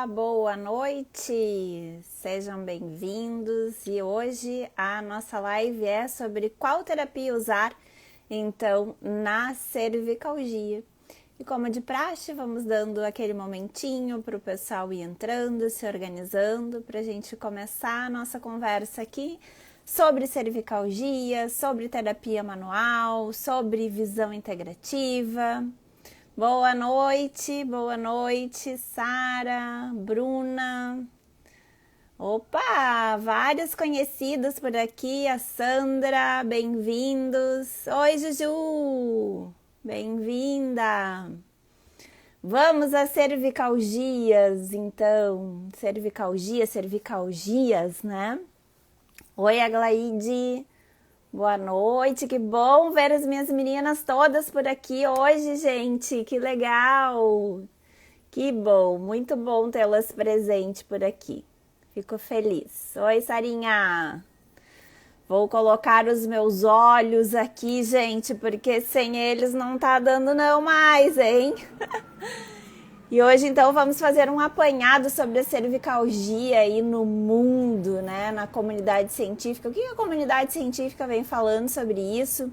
Boa noite! Sejam bem-vindos e hoje a nossa live é sobre qual terapia usar, então, na cervicalgia. E como de praxe, vamos dando aquele momentinho para o pessoal ir entrando, se organizando, para a gente começar a nossa conversa aqui sobre cervicalgia, sobre terapia manual, sobre visão integrativa. Boa noite, Sara, Bruna. Opa, vários conhecidos por aqui, a Sandra, bem-vindos. Oi, Juju, bem-vinda. Vamos às cervicalgias, então. Cervicalgias, né? Oi, Aglaide. Boa noite, que bom ver as minhas meninas todas por aqui hoje, gente, que legal, que bom, muito bom tê-las presente por aqui, fico feliz. Oi, Sarinha, vou colocar os meus olhos aqui, gente, porque sem eles não tá dando não mais, hein? E hoje, então, vamos fazer um apanhado sobre a cervicalgia aí no mundo, né, na comunidade científica. O que a comunidade científica vem falando sobre isso?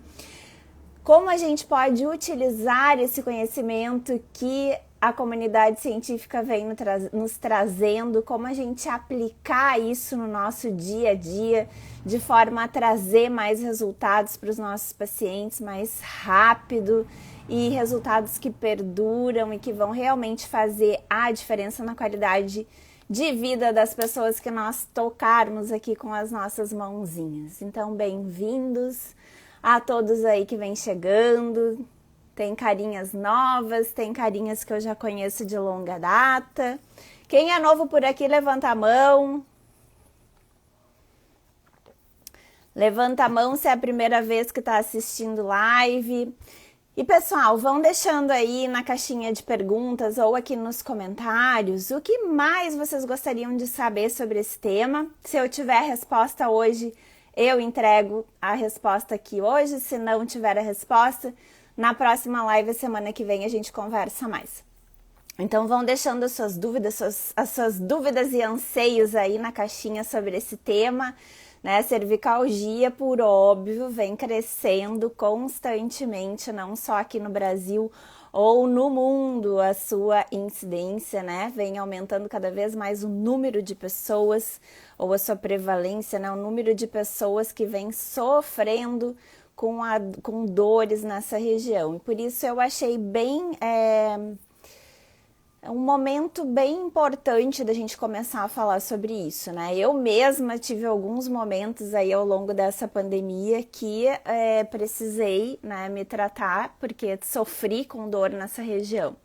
Como a gente pode utilizar esse conhecimento que a comunidade científica vem nos trazendo, como a gente aplicar isso no nosso dia a dia, de forma a trazer mais resultados para os nossos pacientes mais rápido e resultados que perduram e que vão realmente fazer a diferença na qualidade de vida das pessoas que nós tocarmos aqui com as nossas mãozinhas. Então, bem-vindos a todos aí que vem chegando. Tem carinhas novas, tem carinhas que eu já conheço de longa data. Quem é novo por aqui, levanta a mão. Levanta a mão se é a primeira vez que está assistindo live. E pessoal, vão deixando aí na caixinha de perguntas ou aqui nos comentários o que mais vocês gostariam de saber sobre esse tema. Se eu tiver resposta hoje, eu entrego a resposta aqui hoje. Se não tiver a resposta, na próxima live, semana que vem, a gente conversa mais. Então vão deixando as suas dúvidas e anseios aí na caixinha sobre esse tema. Né? Cervicalgia, por óbvio, vem crescendo constantemente, não só aqui no Brasil ou no mundo, a sua incidência, né? Vem aumentando cada vez mais o número de pessoas, ou a sua prevalência, né? O número de pessoas que vem sofrendo com dores nessa região. E por isso eu achei bem... É um momento bem importante da gente começar a falar sobre isso, né? Eu mesma tive alguns momentos aí ao longo dessa pandemia que precisei, né, me tratar porque sofri com dor nessa região.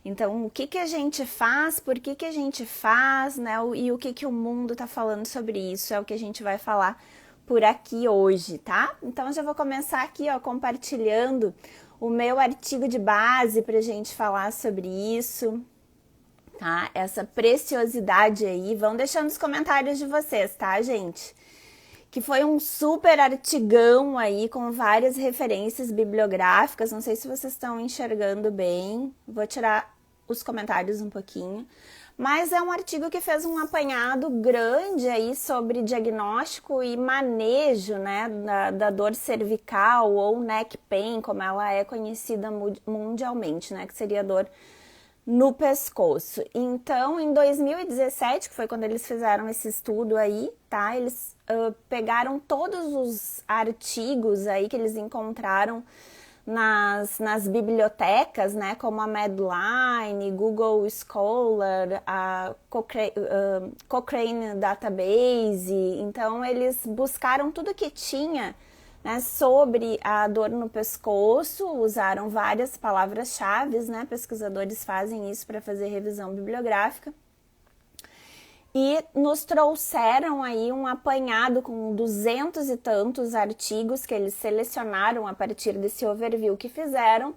Então, o que a gente faz, por que a gente faz, né? E o que o mundo tá falando sobre isso é o que a gente vai falar por aqui hoje, tá? Então, eu já vou começar aqui, ó, compartilhando o meu artigo de base pra gente falar sobre isso. Tá? Essa preciosidade aí, vão deixando os comentários de vocês, tá, gente? Que foi um super artigão aí com várias referências bibliográficas, não sei se vocês estão enxergando bem, vou tirar os comentários um pouquinho, mas é um artigo que fez um apanhado grande aí sobre diagnóstico e manejo, né, da dor cervical ou neck pain, como ela é conhecida mundialmente, né, que seria a dor no pescoço. Então, em 2017, que foi quando eles fizeram esse estudo aí, tá? Eles pegaram todos os artigos aí que eles encontraram nas bibliotecas, né? Como a Medline, Google Scholar, a Cochrane Database. Então, eles buscaram tudo que tinha, né, sobre a dor no pescoço, usaram várias palavras-chave, né, pesquisadores fazem isso para fazer revisão bibliográfica, e nos trouxeram aí um apanhado com 200 e tantos artigos que eles selecionaram a partir desse overview que fizeram,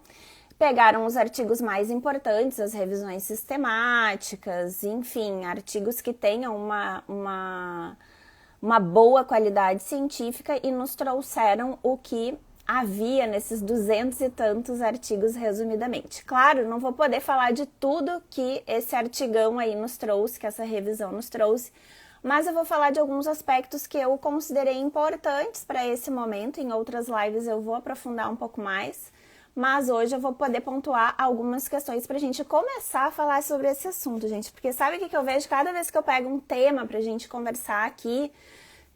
pegaram os artigos mais importantes, as revisões sistemáticas, enfim, artigos que tenham uma boa qualidade científica e nos trouxeram o que havia nesses 200 e tantos artigos resumidamente. Claro, não vou poder falar de tudo que esse artigão aí nos trouxe, que essa revisão nos trouxe, mas eu vou falar de alguns aspectos que eu considerei importantes para esse momento. Em outras lives eu vou aprofundar um pouco mais, mas hoje eu vou poder pontuar algumas questões para a gente começar a falar sobre esse assunto, gente. Porque sabe o que eu vejo cada vez que eu pego um tema para a gente conversar aqui?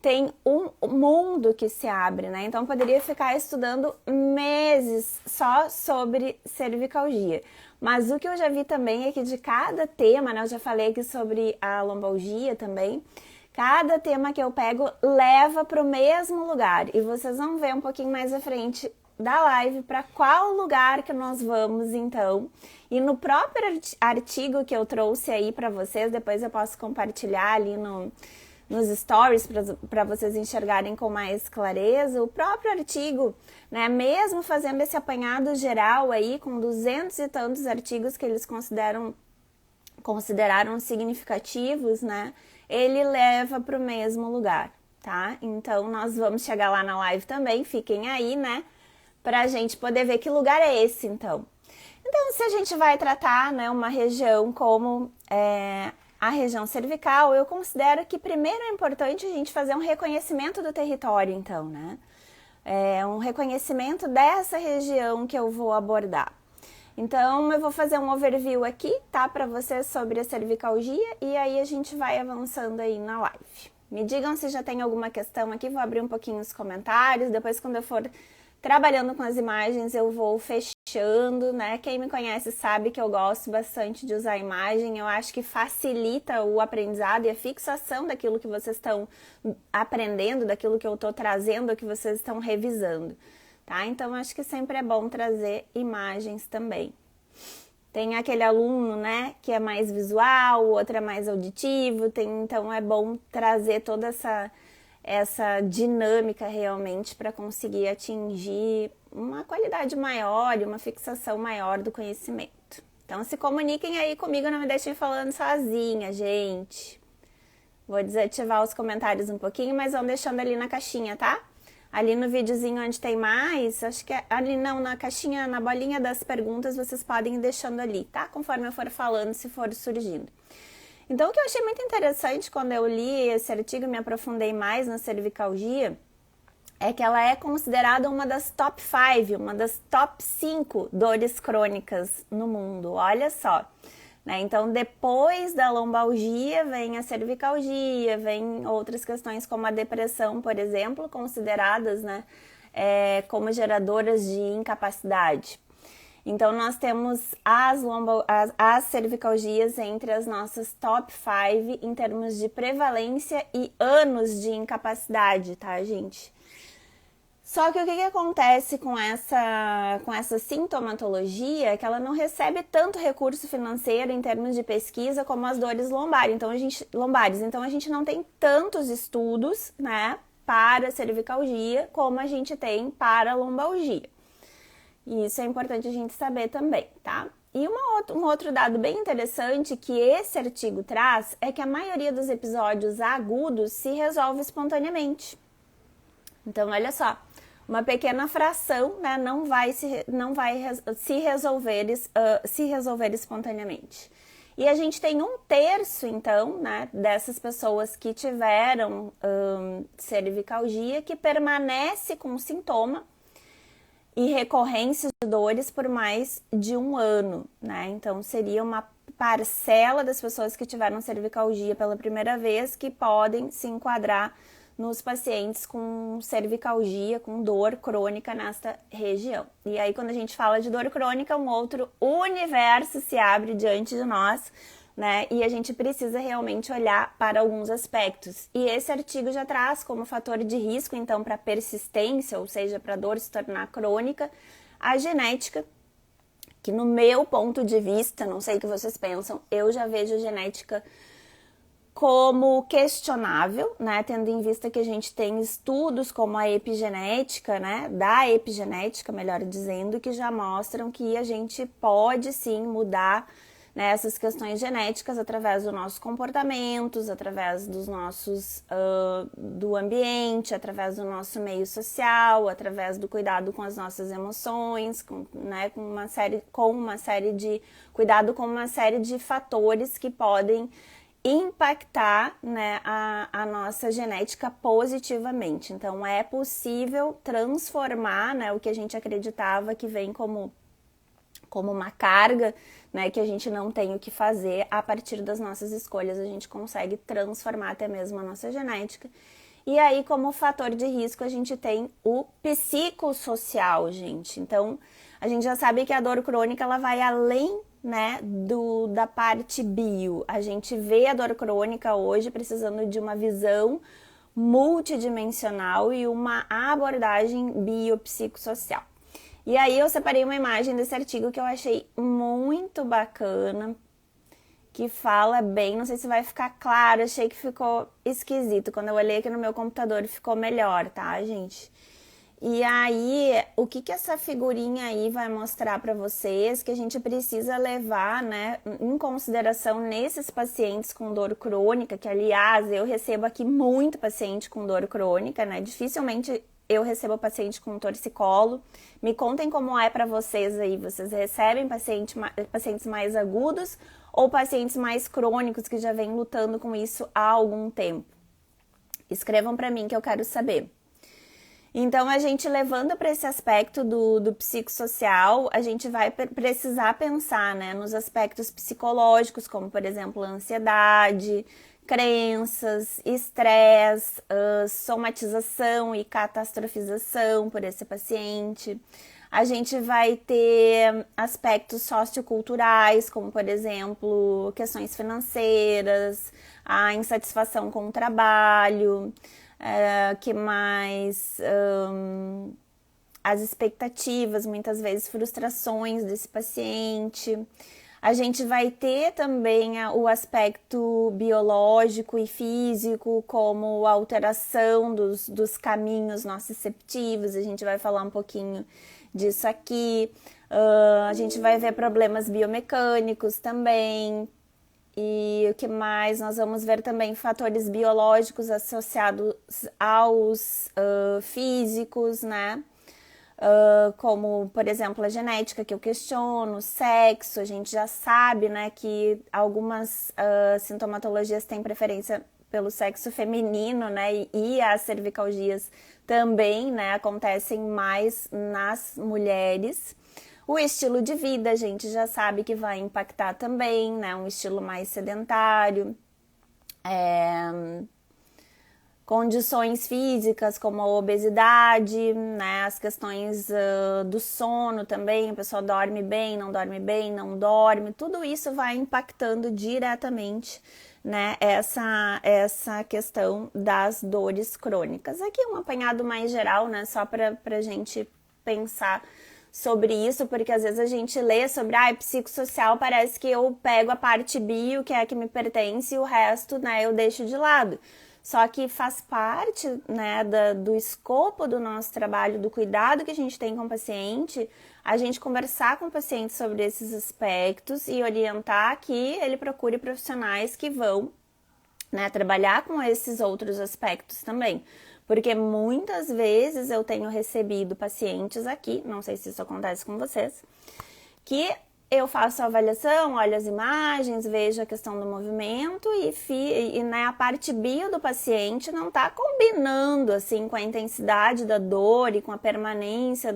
Tem um mundo que se abre, né? Então, eu poderia ficar estudando meses só sobre cervicalgia. Mas o que eu já vi também é que de cada tema, né? Eu já falei aqui sobre a lombalgia também. Cada tema que eu pego leva para o mesmo lugar. E vocês vão ver um pouquinho mais à frente da live para qual lugar que nós vamos, então. E no próprio artigo que eu trouxe aí para vocês, depois eu posso compartilhar ali nos stories para vocês enxergarem com mais clareza, o próprio artigo, né, mesmo fazendo esse apanhado geral aí, com 200 e tantos artigos que eles consideraram significativos, né, ele leva para o mesmo lugar, tá? Então, nós vamos chegar lá na live também, fiquem aí, né, para a gente poder ver que lugar é esse, então. Então, se a gente vai tratar, né, uma região como a região cervical, eu considero que primeiro é importante a gente fazer um reconhecimento do território, então, né? Um reconhecimento dessa região que eu vou abordar. Então, eu vou fazer um overview aqui, tá? Para vocês sobre a cervicalgia e aí a gente vai avançando aí na live. Me digam se já tem alguma questão aqui, vou abrir um pouquinho os comentários, depois quando eu for trabalhando com as imagens eu vou fechando, né? Quem me conhece sabe que eu gosto bastante de usar a imagem, eu acho que facilita o aprendizado e a fixação daquilo que vocês estão aprendendo, daquilo que eu estou trazendo, que vocês estão revisando, tá? Então, acho que sempre é bom trazer imagens também. Tem aquele aluno, né, que é mais visual, o outro é mais auditivo, então é bom trazer toda essa dinâmica realmente para conseguir atingir uma qualidade maior e uma fixação maior do conhecimento. Então, se comuniquem aí comigo, não me deixem falando sozinha, gente. Vou desativar os comentários um pouquinho, mas vão deixando ali na caixinha, tá? Ali no videozinho onde tem mais, acho que ali não, na caixinha, na bolinha das perguntas, vocês podem ir deixando ali, tá? Conforme eu for falando, se for surgindo. Então, o que eu achei muito interessante quando eu li esse artigo e me aprofundei mais na cervicalgia, é que ela é considerada uma das top 5, uma das top 5 dores crônicas no mundo, olha só. Né? Então, depois da lombalgia, vem a cervicalgia, vem outras questões como a depressão, por exemplo, consideradas, né, como geradoras de incapacidade. Então, nós temos as cervicalgias entre as nossas top 5 em termos de prevalência e anos de incapacidade, tá, gente? Só que o que acontece com essa sintomatologia é que ela não recebe tanto recurso financeiro em termos de pesquisa como as dores lombares. Então, a gente não tem tantos estudos, né, para cervicalgia como a gente tem para a lombalgia. E isso é importante a gente saber também, tá? E um outro dado bem interessante que esse artigo traz é que a maioria dos episódios agudos se resolve espontaneamente. Então, olha só, uma pequena fração, né, não vai se resolver espontaneamente. E a gente tem 1/3, então, né, dessas pessoas que tiveram cervicalgia que permanece com sintoma e recorrências de dores por mais de 1 ano, né? Então, seria uma parcela das pessoas que tiveram cervicalgia pela primeira vez que podem se enquadrar nos pacientes com cervicalgia, com dor crônica nesta região. E aí, quando a gente fala de dor crônica, um outro universo se abre diante de nós, né? E a gente precisa realmente olhar para alguns aspectos. E esse artigo já traz como fator de risco, então, para persistência, ou seja, para a dor se tornar crônica, a genética, que no meu ponto de vista, não sei o que vocês pensam, eu já vejo a genética como questionável, né, tendo em vista que a gente tem estudos como a epigenética, né, da epigenética, melhor dizendo, que já mostram que a gente pode sim mudar né, essas questões genéticas através dos nossos comportamentos, através dos nossos do ambiente, através do nosso meio social, através do cuidado com as nossas emoções, né, com uma série de cuidado com uma série de fatores que podem impactar, né, a nossa genética positivamente. Então, é possível transformar, né, o que a gente acreditava que vem como uma carga, né, que a gente não tem o que fazer. A partir das nossas escolhas, a gente consegue transformar até mesmo a nossa genética. E aí, como fator de risco, a gente tem o psicossocial, gente. Então, a gente já sabe que a dor crônica, ela vai além, né, da parte bio. A gente vê a dor crônica hoje precisando de uma visão multidimensional e uma abordagem biopsicossocial. E aí eu separei uma imagem desse artigo que eu achei muito bacana, que fala bem, não sei se vai ficar claro, achei que ficou esquisito. Quando eu olhei aqui no meu computador ficou melhor, tá, gente? E aí, o que essa figurinha aí vai mostrar para vocês que a gente precisa levar, né, em consideração nesses pacientes com dor crônica, que aliás, eu recebo aqui muito paciente com dor crônica, né? Dificilmente eu recebo paciente com torcicolo. Me contem como é para vocês aí. Vocês recebem pacientes mais agudos ou pacientes mais crônicos que já vêm lutando com isso há algum tempo? Escrevam para mim que eu quero saber. Então, a gente levando para esse aspecto do psicossocial, a gente vai precisar pensar, né, nos aspectos psicológicos, como, por exemplo, a ansiedade, crenças, estresse, somatização e catastrofização por esse paciente. A gente vai ter aspectos socioculturais, como, por exemplo, questões financeiras, a insatisfação com o trabalho, que mais as expectativas, muitas vezes frustrações desse paciente. A gente vai ter também o aspecto biológico e físico, como a alteração dos caminhos nociceptivos, a gente vai falar um pouquinho disso aqui. A gente vai ver problemas biomecânicos também. E o que mais? Nós vamos ver também fatores biológicos associados aos físicos, né? Como, por exemplo, a genética, que eu questiono, sexo. A gente já sabe, né, que algumas sintomatologias têm preferência pelo sexo feminino, né? E as cervicalgias também, né, acontecem mais nas mulheres. O estilo de vida, a gente já sabe que vai impactar também, né? Um estilo mais sedentário. Condições físicas como a obesidade, né? As questões do sono também, a pessoa dorme bem, não dorme. Tudo isso vai impactando diretamente, né, essa questão das dores crônicas. Aqui é um apanhado mais geral, né? Só pra gente pensar sobre isso, porque às vezes a gente lê sobre psicossocial, parece que eu pego a parte bio, que é a que me pertence, e o resto, né, eu deixo de lado. Só que faz parte, né, do escopo do nosso trabalho, do cuidado que a gente tem com o paciente, a gente conversar com o paciente sobre esses aspectos e orientar que ele procure profissionais que vão, né, trabalhar com esses outros aspectos também. Porque muitas vezes eu tenho recebido pacientes aqui, não sei se isso acontece com vocês, que eu faço a avaliação, olho as imagens, vejo a questão do movimento e né, a parte bio do paciente não está combinando assim com a intensidade da dor e com a permanência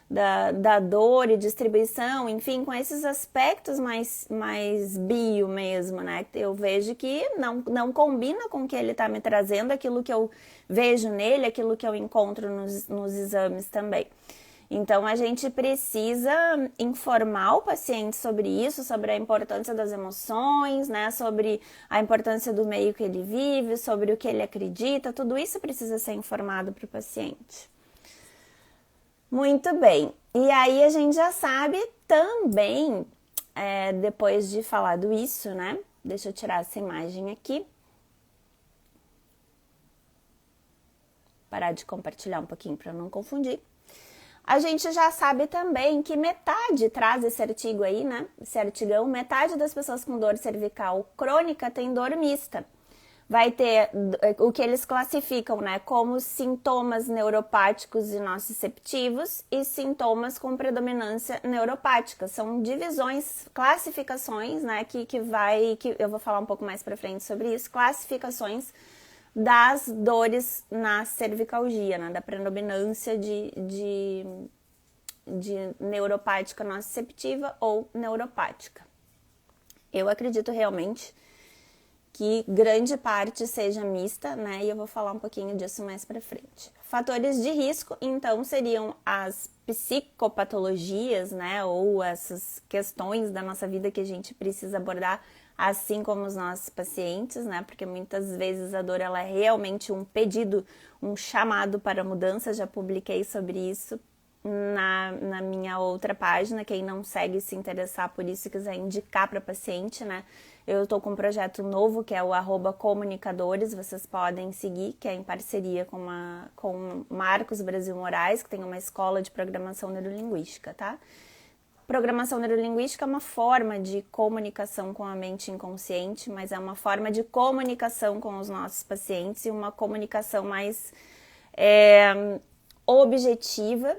da dor e distribuição, enfim, com esses aspectos mais bio mesmo, né? Eu vejo que não combina com o que ele está me trazendo, aquilo que eu vejo nele, aquilo que eu encontro nos exames também. Então, a gente precisa informar o paciente sobre isso, sobre a importância das emoções, né? Sobre a importância do meio que ele vive, sobre o que ele acredita, tudo isso precisa ser informado para o paciente. Muito bem. E aí a gente já sabe também, depois de falado isso, né? Deixa eu tirar essa imagem aqui. Parar de compartilhar um pouquinho para não confundir. A gente já sabe também que metade, traz esse artigo aí, né? Esse artigão, metade das pessoas com dor cervical crônica tem dor mista. Vai ter o que eles classificam, né, como sintomas neuropáticos e nociceptivos e sintomas com predominância neuropática. São divisões, classificações, né, que eu vou falar um pouco mais para frente sobre isso, classificações das dores na cervicalgia, né, da predominância de neuropática nociceptiva ou neuropática. Eu acredito realmente que grande parte seja mista, né? E eu vou falar um pouquinho disso mais para frente. Fatores de risco, então, seriam as psicopatologias, né? Ou essas questões da nossa vida que a gente precisa abordar, assim como os nossos pacientes, né? Porque muitas vezes a dor ela é realmente um pedido, um chamado para mudança. Já publiquei sobre isso na minha outra página. Quem não segue, se interessar por isso e quiser indicar para paciente, né? Eu estou com um projeto novo que é o @comunicadores, vocês podem seguir, que é em parceria com Marcos Brasil Moraes, que tem uma escola de programação neurolinguística, tá? Programação neurolinguística é uma forma de comunicação com a mente inconsciente, mas é uma forma de comunicação com os nossos pacientes e uma comunicação mais objetiva,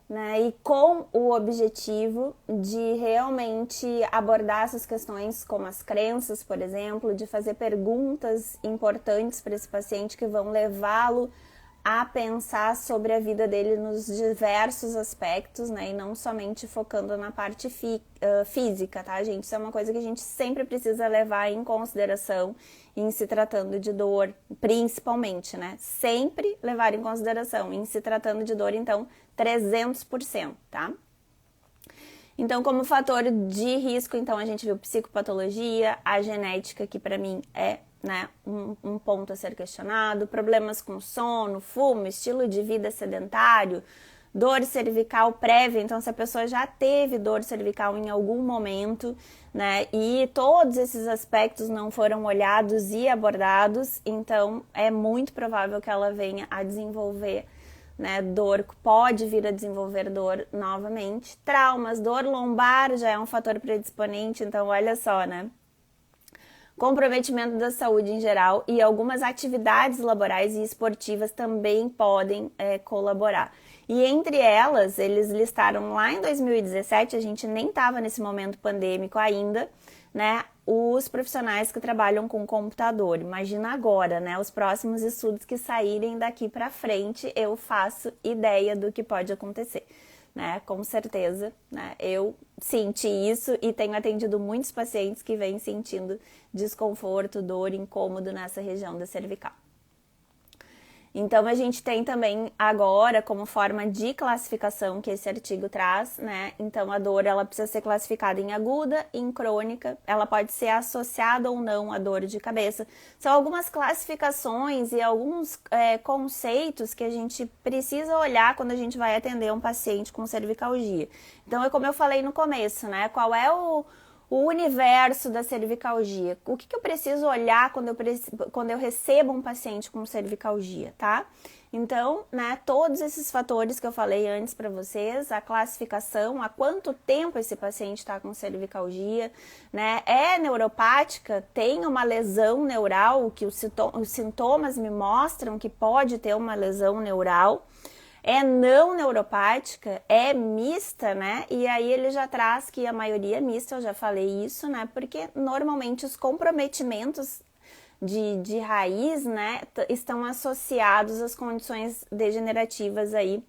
né, e com o objetivo de realmente abordar essas questões como as crenças, por exemplo, de fazer perguntas importantes para esse paciente que vão levá-lo a pensar sobre a vida dele nos diversos aspectos, né, e não somente focando na parte física, tá, gente? Isso é uma coisa que a gente sempre precisa levar em consideração em se tratando de dor, principalmente, né? Sempre levar em consideração em se tratando de dor, então, 300%, tá? Então, como fator de risco, então, a gente viu psicopatologia, a genética, que para mim é, né, um ponto a ser questionado, problemas com sono, fumo, estilo de vida sedentário, dor cervical prévia, então se a pessoa já teve dor cervical em algum momento, né, e todos esses aspectos não foram olhados e abordados, então é muito provável que ela venha a desenvolver, né, dor, pode vir a desenvolver dor novamente. Traumas, dor lombar já é um fator predisponente, então olha só, né, comprometimento da saúde em geral e algumas atividades laborais e esportivas também podem colaborar. E entre elas, eles listaram lá em 2017, a gente nem estava nesse momento pandêmico ainda, né, os profissionais que trabalham com computador. Imagina agora, né, os próximos estudos que saírem daqui para frente, eu faço ideia do que pode acontecer. Né, com certeza, né, eu senti isso e tenho atendido muitos pacientes que vêm sentindo desconforto, dor, incômodo nessa região da cervical. Então, a gente tem também agora, como forma de classificação que esse artigo traz, né? Então, a dor, ela precisa ser classificada em aguda, em crônica, ela pode ser associada ou não à dor de cabeça. São algumas classificações e alguns conceitos que a gente precisa olhar quando a gente vai atender um paciente com cervicalgia. Então, é como eu falei no começo, né? Qual é o universo da cervicalgia? O que eu preciso olhar quando eu recebo um paciente com cervicalgia, tá? Então, né, todos esses fatores que eu falei antes para vocês, a classificação, há quanto tempo esse paciente está com cervicalgia, né? É neuropática, tem uma lesão neural, que os sintomas me mostram que pode ter uma lesão neural. É não neuropática, é mista, né? E aí ele já traz que a maioria é mista, eu já falei isso, né? Porque normalmente os comprometimentos de raiz, né, estão associados às condições degenerativas aí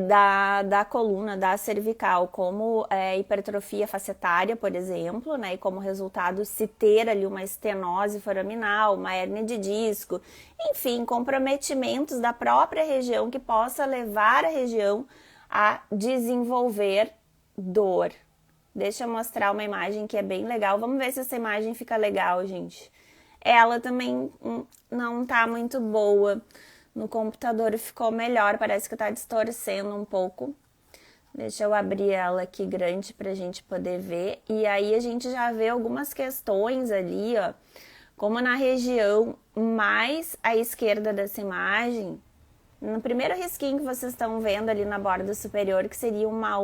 da coluna, da cervical, como hipertrofia facetária, por exemplo, né, e como resultado se ter ali uma estenose foraminal, uma hérnia de disco, enfim, comprometimentos da própria região que possa levar a região a desenvolver dor. Deixa eu mostrar uma imagem que é bem legal, vamos ver se essa imagem fica legal, gente. Ela também não tá muito boa. No computador ficou melhor, parece que tá distorcendo um pouco. Deixa eu abrir ela aqui grande pra gente poder ver. E aí a gente já vê algumas questões ali, ó. Como na região mais à esquerda dessa imagem, No primeiro risquinho que vocês estão vendo ali na borda superior, que seria uma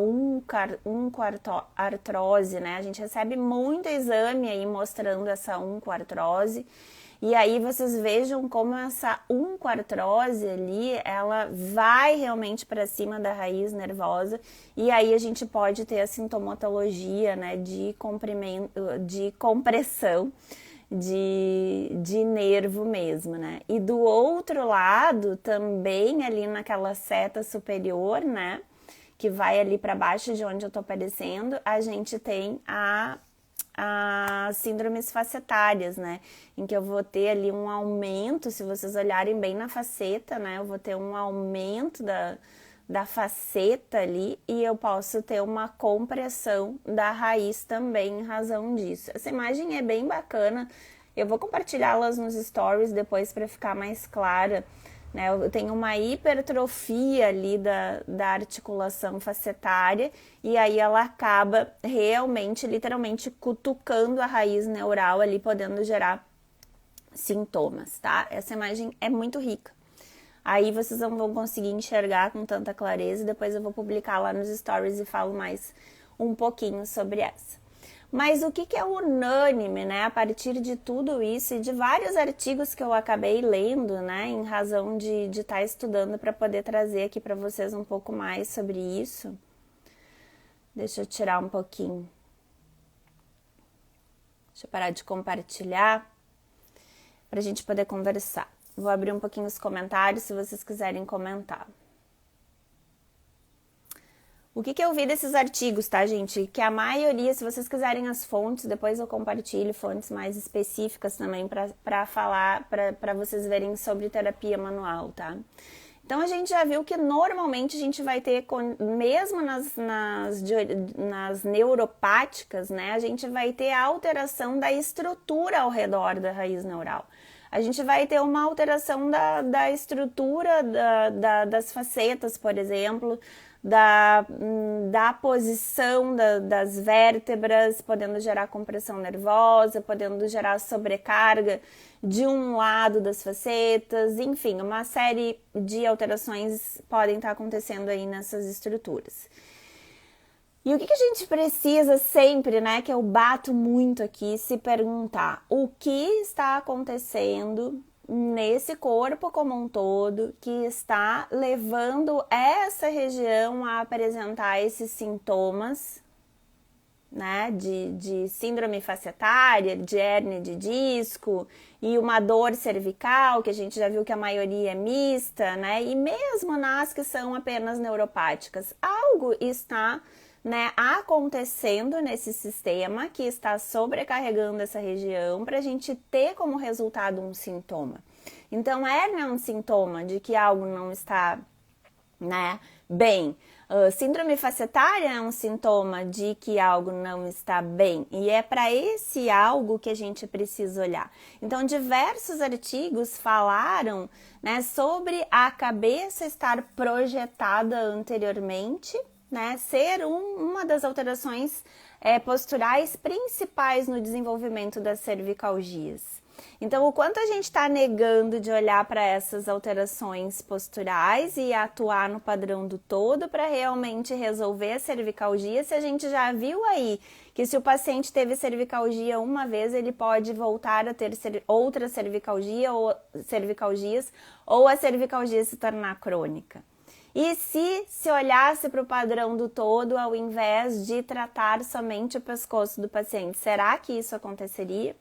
oncoartrose, né? A gente recebe muito exame aí mostrando essa oncoartrose. E aí vocês vejam como essa oncoartrose ali, ela vai realmente para cima da raiz nervosa, e aí a gente pode ter a sintomatologia, né, de compressão de nervo mesmo, né? E do outro lado, também ali naquela seta superior, né, que vai ali para baixo de onde eu tô aparecendo, a gente tem as síndromes facetárias, né? Em que eu vou ter ali um aumento, se vocês olharem bem na faceta, né? Eu vou ter um aumento da faceta ali e eu posso ter uma compressão da raiz também em razão disso. Essa imagem é bem bacana, eu vou compartilhá-las nos stories depois para ficar mais clara. Eu tenho uma hipertrofia ali da articulação facetária e aí ela acaba realmente, literalmente, cutucando a raiz neural ali, podendo gerar sintomas, tá? Essa imagem é muito rica. Aí vocês não vão conseguir enxergar com tanta clareza e depois eu vou publicar lá nos stories e falo mais um pouquinho sobre essa. Mas o que é unânime, né, a partir de tudo isso e de vários artigos que eu acabei lendo, né, em razão de estar estudando para poder trazer aqui para vocês um pouco mais sobre isso. Deixa eu tirar um pouquinho. Deixa eu parar de compartilhar para a gente poder conversar. Vou abrir um pouquinho os comentários se vocês quiserem comentar. O que eu vi desses artigos, tá, gente? Que a maioria, se vocês quiserem as fontes, depois eu compartilho fontes mais específicas também para falar, para vocês verem sobre terapia manual, tá? Então, a gente já viu que normalmente a gente vai ter, mesmo nas neuropáticas, né? A gente vai ter a alteração da estrutura ao redor da raiz neural. A gente vai ter uma alteração da estrutura das facetas, por exemplo, da posição das vértebras, podendo gerar compressão nervosa, podendo gerar sobrecarga de um lado das facetas, enfim, uma série de alterações podem estar acontecendo aí nessas estruturas. E o que a gente precisa sempre, né, que eu bato muito aqui, se perguntar o que está acontecendo nesse corpo como um todo que está levando essa região a apresentar esses sintomas, né, de síndrome facetária, de hérnia de disco e uma dor cervical, que a gente já viu que a maioria é mista, né, e mesmo nas que são apenas neuropáticas, algo está, né, acontecendo nesse sistema que está sobrecarregando essa região para a gente ter como resultado um sintoma. Então, hérnia é um sintoma de que algo não está, né, bem. Síndrome facetária é um sintoma de que algo não está bem e é para esse algo que a gente precisa olhar. Então, diversos artigos falaram, né, sobre a cabeça estar projetada anteriormente, né, ser uma das alterações posturais principais no desenvolvimento das cervicalgias. Então, o quanto a gente está negando de olhar para essas alterações posturais e atuar no padrão do todo para realmente resolver a cervicalgia, se a gente já viu aí que se o paciente teve cervicalgia uma vez, ele pode voltar a ter outra cervicalgia ou cervicalgias, ou a cervicalgia se tornar crônica. E se olhasse para o padrão do todo, ao invés de tratar somente o pescoço do paciente, será que isso aconteceria?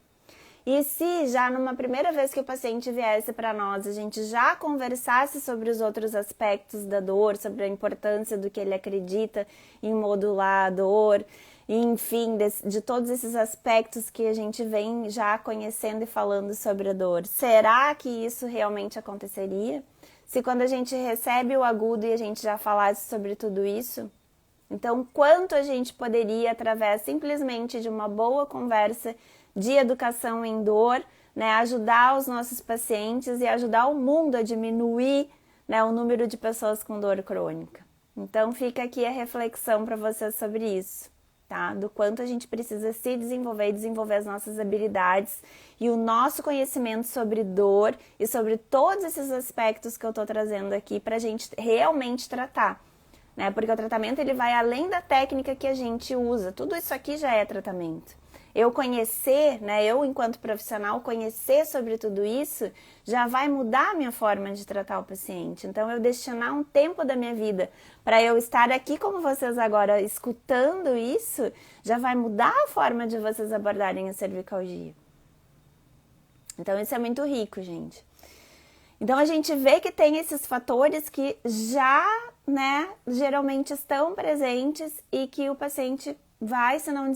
E se já numa primeira vez que o paciente viesse para nós, a gente já conversasse sobre os outros aspectos da dor, sobre a importância do que ele acredita em modular a dor, enfim, de todos esses aspectos que a gente vem já conhecendo e falando sobre a dor, será que isso realmente aconteceria? Se quando a gente recebe o agudo e a gente já falasse sobre tudo isso? Então, quanto a gente poderia, através simplesmente de uma boa conversa de educação em dor, né, ajudar os nossos pacientes e ajudar o mundo a diminuir, né, o número de pessoas com dor crônica. Então, fica aqui a reflexão para vocês sobre isso. tá? Do quanto a gente precisa se desenvolver e desenvolver as nossas habilidades e o nosso conhecimento sobre dor e sobre todos esses aspectos que eu tô trazendo aqui pra gente realmente tratar, né? Porque o tratamento ele vai além da técnica que a gente usa. Tudo isso aqui já é tratamento. Eu conhecer, né, eu enquanto profissional conhecer sobre tudo isso já vai mudar a minha forma de tratar o paciente. Então eu destinar um tempo da minha vida para eu estar aqui como vocês agora escutando isso, já vai mudar a forma de vocês abordarem a cervicalgia. Então isso é muito rico, gente. Então a gente vê que tem esses fatores que já, né, geralmente estão presentes e que o paciente vai, se não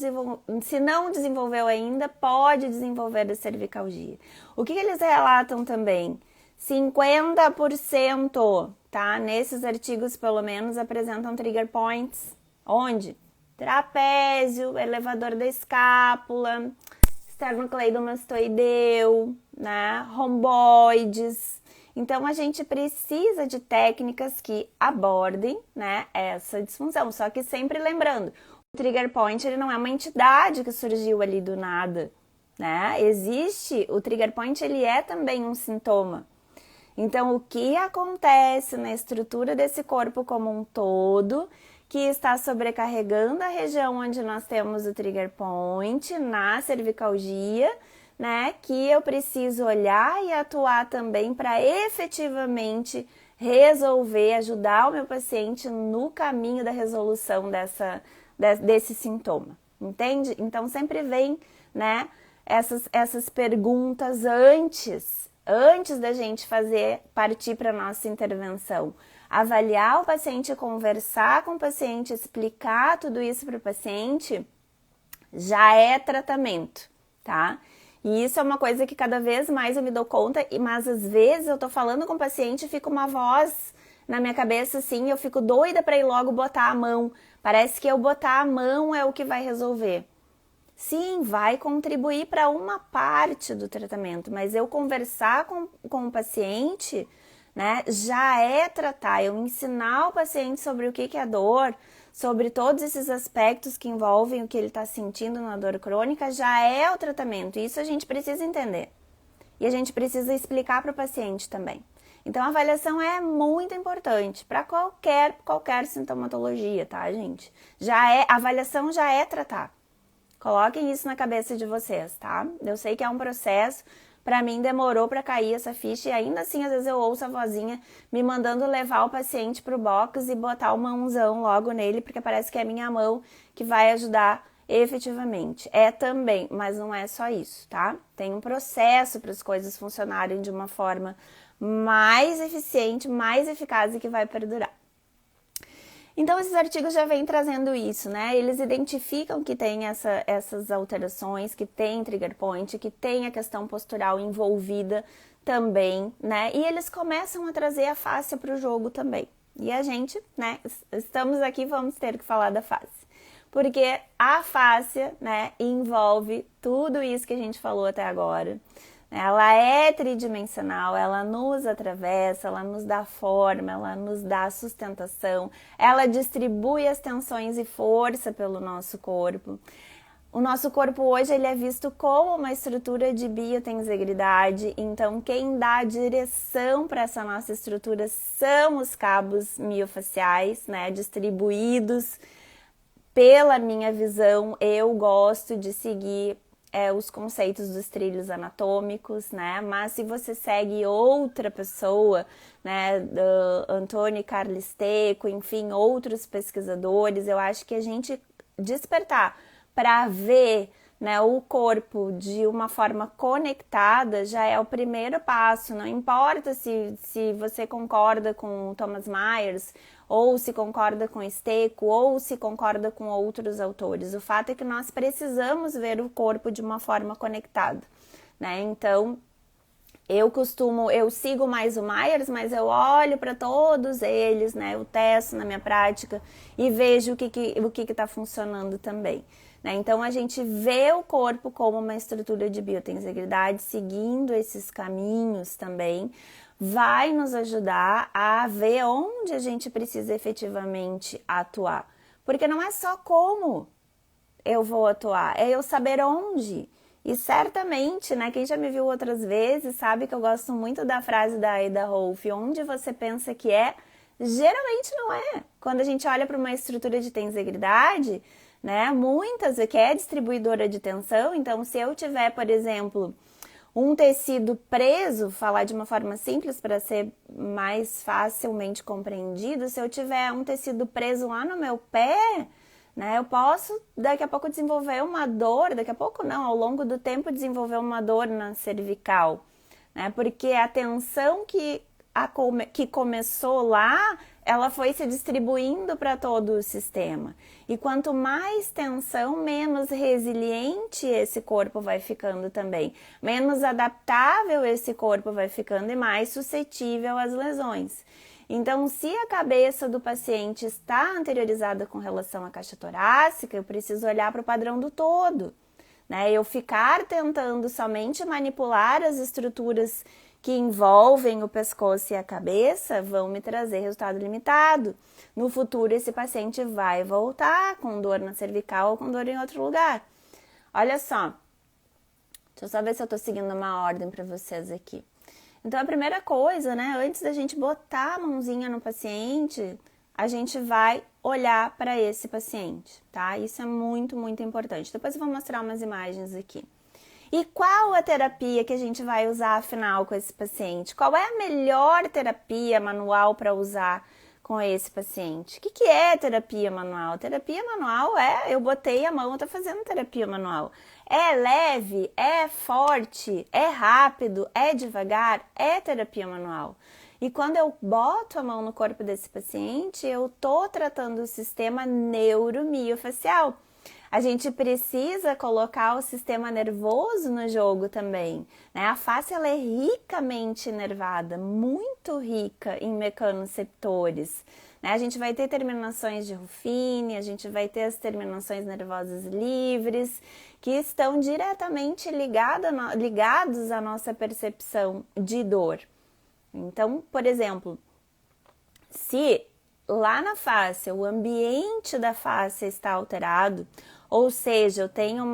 desenvolveu ainda, pode desenvolver a cervicalgia. O que eles relatam também? 50%, tá? Nesses artigos, pelo menos, apresentam trigger points. Onde? Trapézio, elevador da escápula, esternocleidomastoideu, né? Romboides. Então, a gente precisa de técnicas que abordem, né, essa disfunção. Só que sempre lembrando, o trigger point ele não é uma entidade que surgiu ali do nada, né? O trigger point ele é também um sintoma. Então, o que acontece na estrutura desse corpo como um todo, que está sobrecarregando a região onde nós temos o trigger point, na cervicalgia, né? Que eu preciso olhar e atuar também para efetivamente resolver, ajudar o meu paciente no caminho da resolução desse sintoma, entende? Então, sempre vem, né, essas perguntas antes da gente partir para a nossa intervenção. Avaliar o paciente, conversar com o paciente, explicar tudo isso para o paciente, já é tratamento, tá? E isso é uma coisa que cada vez mais eu me dou conta, mas às vezes eu tô falando com o paciente e fica uma voz na minha cabeça assim, eu fico doida para ir logo botar a mão. Parece que eu botar a mão é o que vai resolver. Sim, vai contribuir para uma parte do tratamento, mas eu conversar com o paciente, né, já é tratar, eu ensinar o paciente sobre o que é dor, sobre todos esses aspectos que envolvem o que ele está sentindo na dor crônica, já é o tratamento. Isso a gente precisa entender. E a gente precisa explicar para o paciente também. Então, a avaliação é muito importante para qualquer sintomatologia, tá, gente? A avaliação já é tratar. Coloquem isso na cabeça de vocês, tá? Eu sei que é um processo. Para mim demorou para cair essa ficha e ainda assim às vezes eu ouço a vozinha me mandando levar o paciente pro box e botar uma mãozão logo nele, porque parece que é minha mão que vai ajudar efetivamente. É também, mas não é só isso, tá? Tem um processo para as coisas funcionarem de uma forma mais eficiente, mais eficaz e que vai perdurar. Então, esses artigos já vêm trazendo isso, né? Eles identificam que tem essas alterações, que tem trigger point, que tem a questão postural envolvida também, né? E eles começam a trazer a fáscia para o jogo também. E a gente, né, estamos aqui, vamos ter que falar da fáscia. Porque a fáscia, né, envolve tudo isso que a gente falou até agora. Ela é tridimensional, ela nos atravessa, ela nos dá forma, ela nos dá sustentação, ela distribui as tensões e força pelo nosso corpo. O nosso corpo hoje ele é visto como uma estrutura de biotensegridade, então quem dá a direção para essa nossa estrutura são os cabos miofaciais, né, distribuídos. Pela minha visão, eu gosto de seguir os conceitos dos trilhos anatômicos, né? Mas se você segue outra pessoa, né, Antônio Carlisteco, enfim, outros pesquisadores, eu acho que a gente despertar para ver, né, o corpo de uma forma conectada já é o primeiro passo. Não importa se você concorda com Thomas Myers, ou se concorda com Steco, ou se concorda com outros autores. O fato é que nós precisamos ver o corpo de uma forma conectada, né? Então, eu sigo mais o Myers, mas eu olho para todos eles, né? Eu testo na minha prática e vejo o que está funcionando também. Né? Então, a gente vê o corpo como uma estrutura de biotensegridade, seguindo esses caminhos também, vai nos ajudar a ver onde a gente precisa efetivamente atuar. Porque não é só como, eu vou atuar? É eu saber onde. E certamente, né, quem já me viu outras vezes sabe que eu gosto muito da frase da Ada Rolf, onde você pensa que é, geralmente não é. Quando a gente olha para uma estrutura de tensegridade, né, muitas, que é distribuidora de tensão, então se eu tiver, por exemplo, um tecido preso, falar de uma forma simples para ser mais facilmente compreendido, se eu tiver um tecido preso lá no meu pé, né, eu posso daqui a pouco desenvolver uma dor, daqui a pouco não, ao longo do tempo desenvolver uma dor na cervical, né, porque a tensão que começou lá, ela foi se distribuindo para todo o sistema. E quanto mais tensão, menos resiliente esse corpo vai ficando também. Menos adaptável esse corpo vai ficando e mais suscetível às lesões. Então, se a cabeça do paciente está anteriorizada com relação à caixa torácica, eu preciso olhar para o padrão do todo, né? Eu ficar tentando somente manipular as estruturas que envolvem o pescoço e a cabeça vão me trazer resultado limitado. No futuro, esse paciente vai voltar com dor na cervical ou com dor em outro lugar. Olha só, deixa eu só ver se eu estou seguindo uma ordem para vocês aqui. Então, a primeira coisa, né, antes da gente botar a mãozinha no paciente, a gente vai olhar para esse paciente, tá? Isso é muito, muito importante. Depois eu vou mostrar umas imagens aqui. E qual a terapia que a gente vai usar, afinal, com esse paciente? Qual é a melhor terapia manual para usar com esse paciente? O que é terapia manual? Terapia manual eu botei a mão, eu tô fazendo terapia manual. É leve, é forte, é rápido, é devagar, é terapia manual. E quando eu boto a mão no corpo desse paciente, eu tô tratando o sistema neuromiofacial. A gente precisa colocar o sistema nervoso no jogo também, né? A face ela é ricamente inervada, muito rica em mecanoseptores, né? A gente vai ter terminações de Ruffini, a gente vai ter as terminações nervosas livres, que estão diretamente ligados à nossa percepção de dor. Então, por exemplo, se lá na face o ambiente da face está alterado, ou seja, eu tenho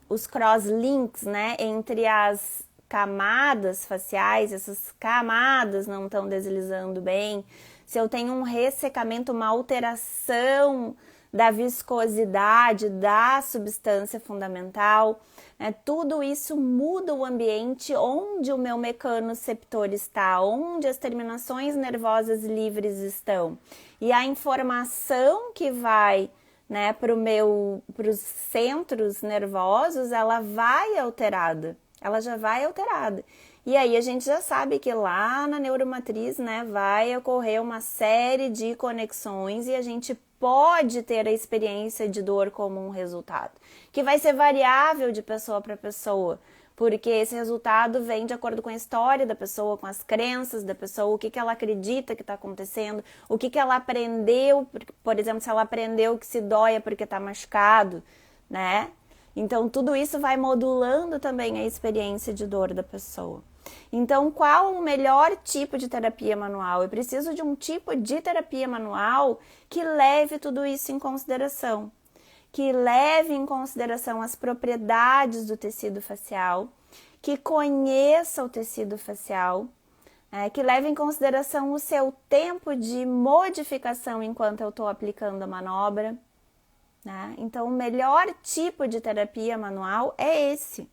os crosslinks, né, entre as camadas faciais, essas camadas não estão deslizando bem, se eu tenho um ressecamento, uma alteração da viscosidade da substância fundamental, né, tudo isso muda o ambiente onde o meu mecanoseptor está, onde as terminações nervosas livres estão. E a informação que vai, né, para os centros nervosos, ela vai alterada, ela já vai alterada. E aí a gente já sabe que lá na neuromatriz, né, vai ocorrer uma série de conexões e a gente pode ter a experiência de dor como um resultado, que vai ser variável de pessoa para pessoa, porque esse resultado vem de acordo com a história da pessoa, com as crenças da pessoa, o que ela acredita que está acontecendo, o que ela aprendeu, por exemplo, se ela aprendeu que se dói é porque está machucado, né? Então, tudo isso vai modulando também a experiência de dor da pessoa. Então, qual o melhor tipo de terapia manual? Eu preciso de um tipo de terapia manual que leve tudo isso em consideração, que leve em consideração as propriedades do tecido facial, que conheça o tecido facial, que leve em consideração o seu tempo de modificação enquanto eu estou aplicando a manobra, né? Então, o melhor tipo de terapia manual é esse.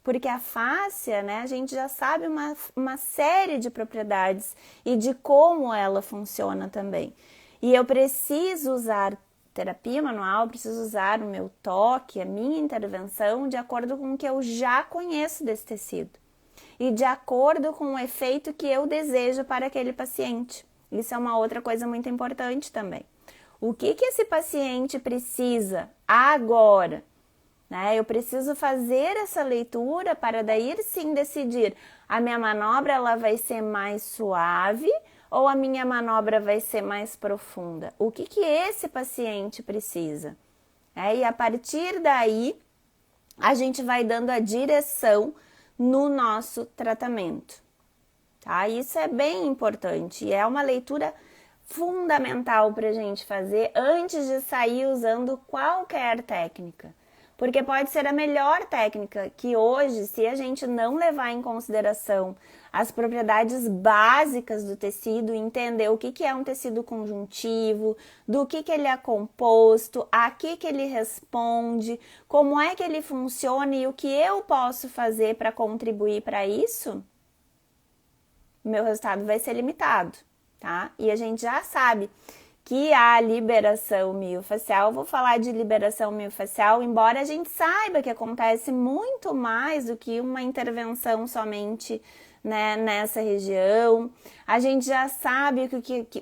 Porque a fáscia, né, a gente já sabe uma série de propriedades e de como ela funciona também. E eu preciso usar terapia manual, preciso usar o meu toque, a minha intervenção, de acordo com o que eu já conheço desse tecido. E de acordo com o efeito que eu desejo para aquele paciente. Isso é uma outra coisa muito importante também. O que esse paciente precisa agora? Eu preciso fazer essa leitura para daí sim decidir a minha manobra ela vai ser mais suave ou a minha manobra vai ser mais profunda. O que esse paciente precisa? E a partir daí a gente vai dando a direção no nosso tratamento. Tá? Isso é bem importante e é uma leitura fundamental para a gente fazer antes de sair usando qualquer técnica. Porque pode ser a melhor técnica que hoje, se a gente não levar em consideração as propriedades básicas do tecido, entender o que é um tecido conjuntivo, do que ele é composto, a que ele responde, como é que ele funciona e o que eu posso fazer para contribuir para isso, meu resultado vai ser limitado, tá? E a gente já sabe que a liberação miofascial, vou falar de liberação miofascial, embora a gente saiba que acontece muito mais do que uma intervenção somente, né, nessa região. A gente já sabe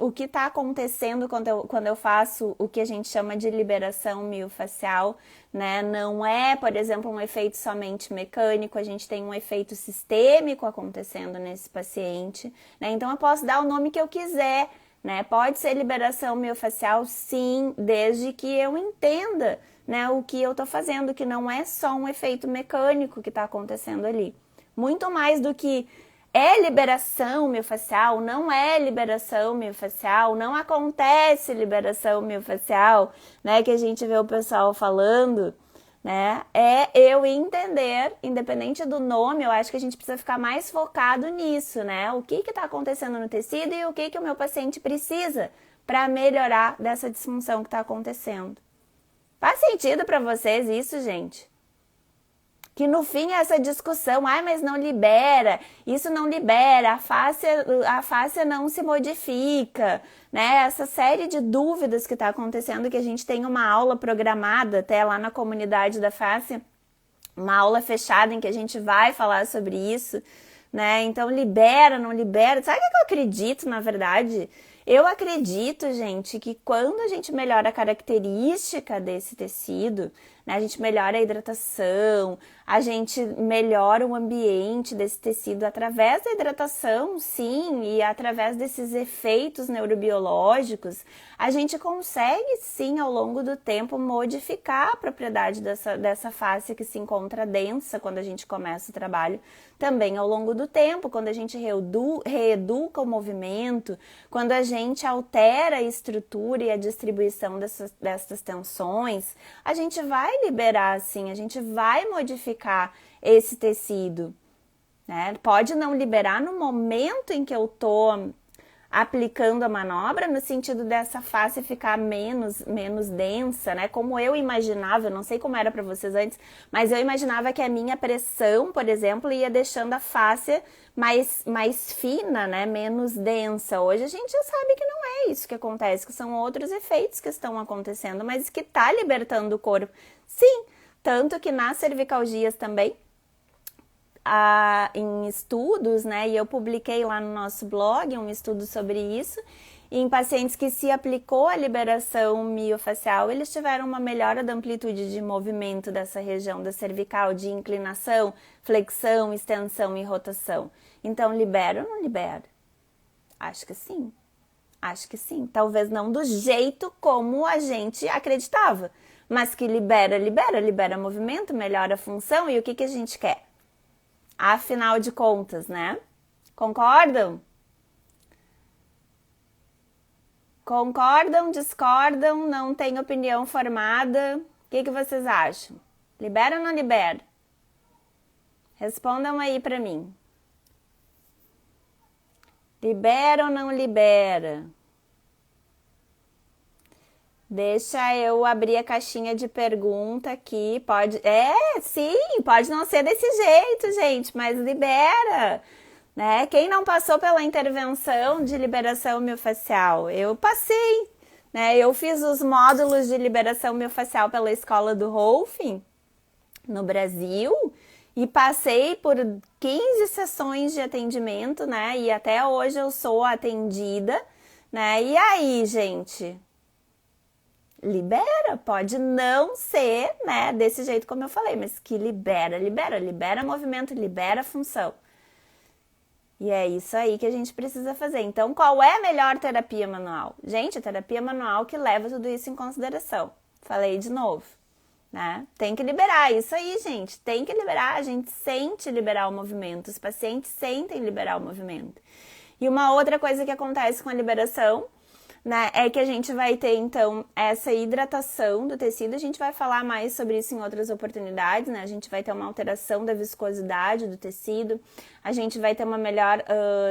o que está acontecendo quando eu faço o que a gente chama de liberação miofascial, né? Não é, por exemplo, um efeito somente mecânico, a gente tem um efeito sistêmico acontecendo nesse paciente, né? Então eu posso dar o nome que eu quiser, né? Pode ser liberação miofascial, sim, desde que eu entenda, né, o que eu estou fazendo, que não é só um efeito mecânico que está acontecendo ali. Muito mais do que é liberação miofascial, não é liberação miofascial, não acontece liberação miofascial, né, que a gente vê o pessoal falando, né, é eu entender, independente do nome, eu acho que a gente precisa ficar mais focado nisso, né, o que está acontecendo no tecido e o que o meu paciente precisa para melhorar dessa disfunção que está acontecendo. Faz sentido para vocês isso, gente? Que no fim essa discussão, mas não libera, isso não libera, a fáscia não se modifica, né? Essa série de dúvidas que está acontecendo, que a gente tem uma aula programada até lá na comunidade da fáscia, uma aula fechada em que a gente vai falar sobre isso, né? Então libera, não libera, sabe o que eu acredito, na verdade? Eu acredito, gente, que quando a gente melhora a característica desse tecido, né, a gente melhora a hidratação, a gente melhora o ambiente desse tecido através da hidratação, sim, e através desses efeitos neurobiológicos, a gente consegue, sim, ao longo do tempo, modificar a propriedade dessa face que se encontra densa quando a gente começa o trabalho. Também ao longo do tempo, quando a gente reeduca o movimento, quando a gente altera a estrutura e a distribuição dessas tensões, a gente vai liberar, assim, a gente vai modificar esse tecido, né? Pode não liberar no momento em que eu tô aplicando a manobra, no sentido dessa face ficar menos densa, né? Como eu imaginava, eu não sei como era para vocês antes, mas eu imaginava que a minha pressão, por exemplo, ia deixando a face mais fina, né? Menos densa. Hoje a gente já sabe que não é isso que acontece, que são outros efeitos que estão acontecendo, mas que tá libertando o corpo. Sim, tanto que nas cervicalgias também, em estudos, né, e eu publiquei lá no nosso blog um estudo sobre isso, e em pacientes que se aplicou a liberação miofascial, eles tiveram uma melhora da amplitude de movimento dessa região da cervical, de inclinação, flexão, extensão e rotação. Então, libera ou não libera? Acho que sim. Acho que sim. Talvez não do jeito como a gente acreditava, mas que libera movimento, melhora a função, e o que a gente quer? Afinal de contas, né? Concordam? Concordam, discordam, não tem opinião formada? O que vocês acham? Libera ou não libera? Respondam aí pra mim. Libera ou não libera? Deixa eu abrir a caixinha de pergunta aqui. Pode. Sim, pode não ser desse jeito, gente, mas libera. Né? Quem não passou pela intervenção de liberação miofascial? Eu passei. Né? Eu fiz os módulos de liberação miofascial pela escola do Rolfing, no Brasil, e passei por 15 sessões de atendimento, né? E até hoje eu sou atendida, né? E aí, gente? Libera, pode não ser, né, desse jeito como eu falei, mas que libera movimento, libera função. E é isso aí que a gente precisa fazer. Então, qual é a melhor terapia manual? Gente, a terapia manual que leva tudo isso em consideração. Falei de novo, né? Tem que liberar, isso aí, gente, tem que liberar, a gente sente liberar o movimento, os pacientes sentem liberar o movimento. E uma outra coisa que acontece com a liberação, né, é que a gente vai ter, então, essa hidratação do tecido. A gente vai falar mais sobre isso em outras oportunidades, né? A gente vai ter uma alteração da viscosidade do tecido, a gente vai ter uma melhor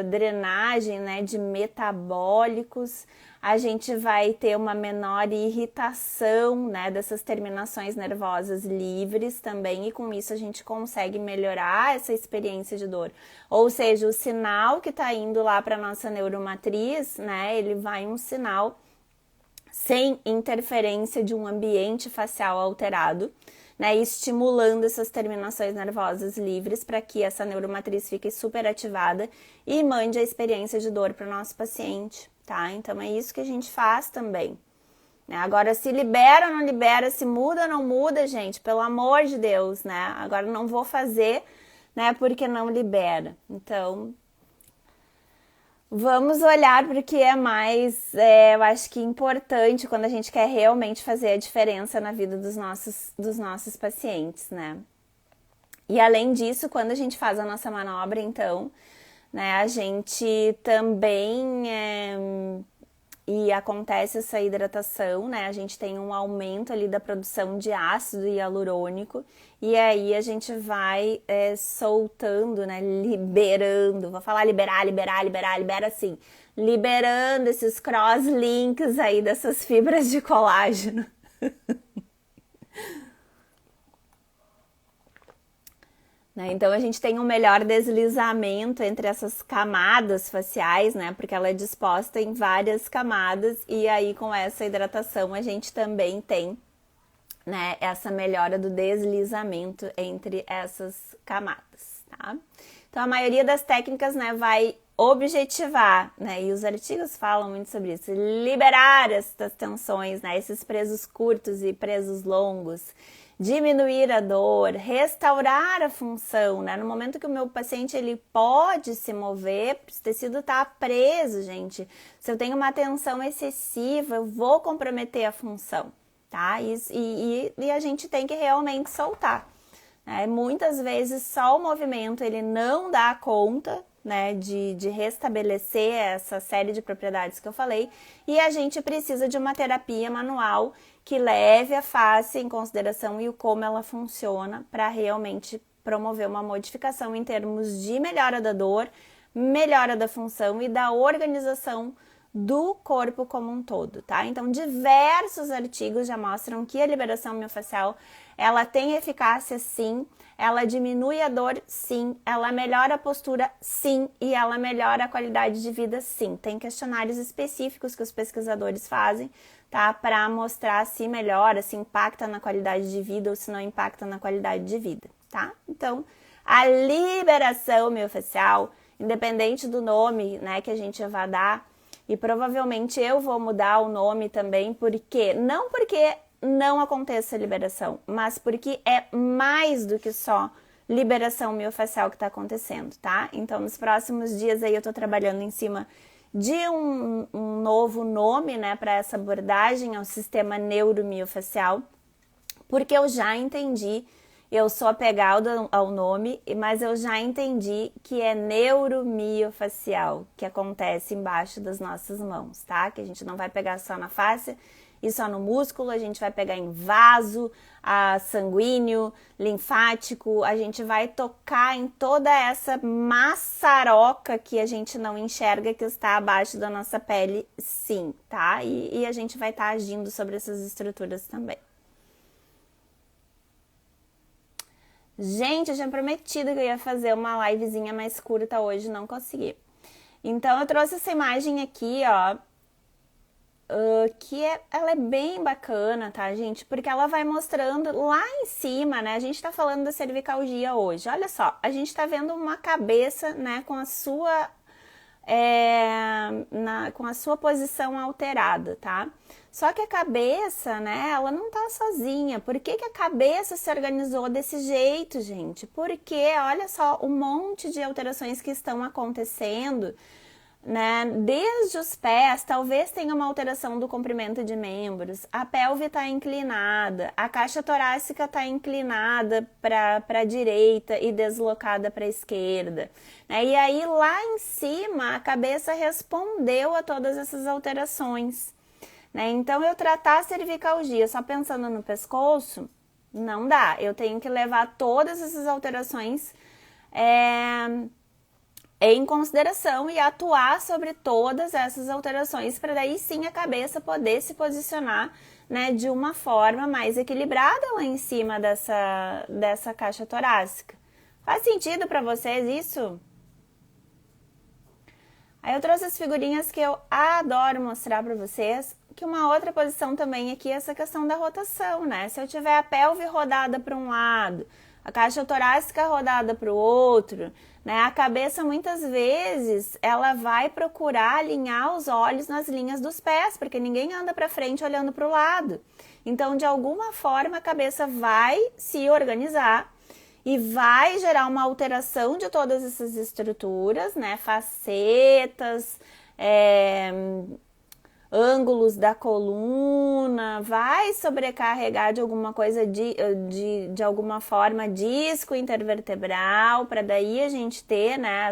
drenagem, né, de metabólicos, a gente vai ter uma menor irritação, né, dessas terminações nervosas livres também, e com isso a gente consegue melhorar essa experiência de dor. Ou seja, o sinal que está indo lá para nossa neuromatriz, né, ele vai um sinal sem interferência de um ambiente facial alterado, né, estimulando essas terminações nervosas livres para que essa neuromatriz fique superativada e mande a experiência de dor para o nosso paciente, tá? Então é isso que a gente faz também. Né? Agora, se libera ou não libera, se muda ou não muda, gente, pelo amor de Deus, né? Agora não vou fazer, né, porque não libera. Então, vamos olhar para o que é mais, eu acho que importante quando a gente quer realmente fazer a diferença na vida dos nossos pacientes, né? E além disso, quando a gente faz a nossa manobra, então, né, a gente também e acontece essa hidratação, né? A gente tem um aumento ali da produção de ácido hialurônico e aí a gente vai soltando, né? Liberando, vou falar libera assim, liberando esses crosslinks aí dessas fibras de colágeno. Né? Então a gente tem um melhor deslizamento entre essas camadas faciais, né? Porque ela é disposta em várias camadas e aí com essa hidratação a gente também tem, né, essa melhora do deslizamento entre essas camadas, tá? Então a maioria das técnicas, né, vai objetivar, né, e os artigos falam muito sobre isso, liberar essas tensões, né, esses presos curtos e presos longos, diminuir a dor, restaurar a função, né? No momento que o meu paciente ele pode se mover, o tecido está preso, gente. Se eu tenho uma tensão excessiva, eu vou comprometer a função, tá? E a gente tem que realmente soltar. Né? Muitas vezes só o movimento ele não dá conta, né, de restabelecer essa série de propriedades que eu falei, e a gente precisa de uma terapia manual que leve a face em consideração e o como ela funciona para realmente promover uma modificação em termos de melhora da dor, melhora da função e da organização do corpo como um todo, tá? Então, diversos artigos já mostram que a liberação miofascial, ela tem eficácia sim, ela diminui a dor sim, ela melhora a postura sim e ela melhora a qualidade de vida sim. Tem questionários específicos que os pesquisadores fazem, tá? Para mostrar se melhora, se impacta na qualidade de vida ou se não impacta na qualidade de vida, tá? Então, a liberação miofascial, independente do nome, né, que a gente vai dar, e provavelmente eu vou mudar o nome também, porque não aconteça a liberação, mas porque é mais do que só liberação miofascial que está acontecendo, tá? Então, nos próximos dias aí eu tô trabalhando em cima de um novo nome, né, para essa abordagem ao sistema neuromiofascial, porque eu já entendi, eu sou apegada ao nome, mas eu já entendi que é neuromiofascial, que acontece embaixo das nossas mãos, tá? Que a gente não vai pegar só na face e só no músculo, a gente vai pegar em vaso, sanguíneo, linfático, a gente vai tocar em toda essa maçaroca que a gente não enxerga que está abaixo da nossa pele, sim, tá? E a gente vai estar agindo sobre essas estruturas também. Gente, eu tinha prometido que eu ia fazer uma livezinha mais curta hoje, não consegui. Então, eu trouxe essa imagem aqui, ó, ela é bem bacana, tá, gente? Porque ela vai mostrando lá em cima, né? A gente tá falando da cervicalgia hoje. Olha só, a gente tá vendo uma cabeça, né, com a sua com a sua posição alterada, tá? Só que a cabeça, né, ela não tá sozinha. Por que a cabeça se organizou desse jeito, gente? Porque, olha só, um monte de alterações que estão acontecendo né? Desde os pés, talvez tenha uma alteração do comprimento de membros, a pelve está inclinada, a caixa torácica está inclinada para a direita e deslocada para a esquerda, né? E aí lá em cima a cabeça respondeu a todas essas alterações, né? Então eu tratar a cervicalgia só pensando no pescoço, não dá, eu tenho que levar todas essas alterações em consideração e atuar sobre todas essas alterações para daí sim a cabeça poder se posicionar, né, de uma forma mais equilibrada lá em cima dessa caixa torácica. Faz sentido para vocês isso? Aí eu trouxe as figurinhas que eu adoro mostrar para vocês, que uma outra posição também aqui é essa questão da rotação, né? Se eu tiver a pelve rodada para um lado, a caixa torácica rodada para o outro, né? A cabeça muitas vezes ela vai procurar alinhar os olhos nas linhas dos pés, porque ninguém anda para frente olhando para o lado. Então, de alguma forma, a cabeça vai se organizar e vai gerar uma alteração de todas essas estruturas, né? Facetas, ângulos da coluna, vai sobrecarregar de alguma coisa, de alguma forma, disco intervertebral, para daí a gente ter, né,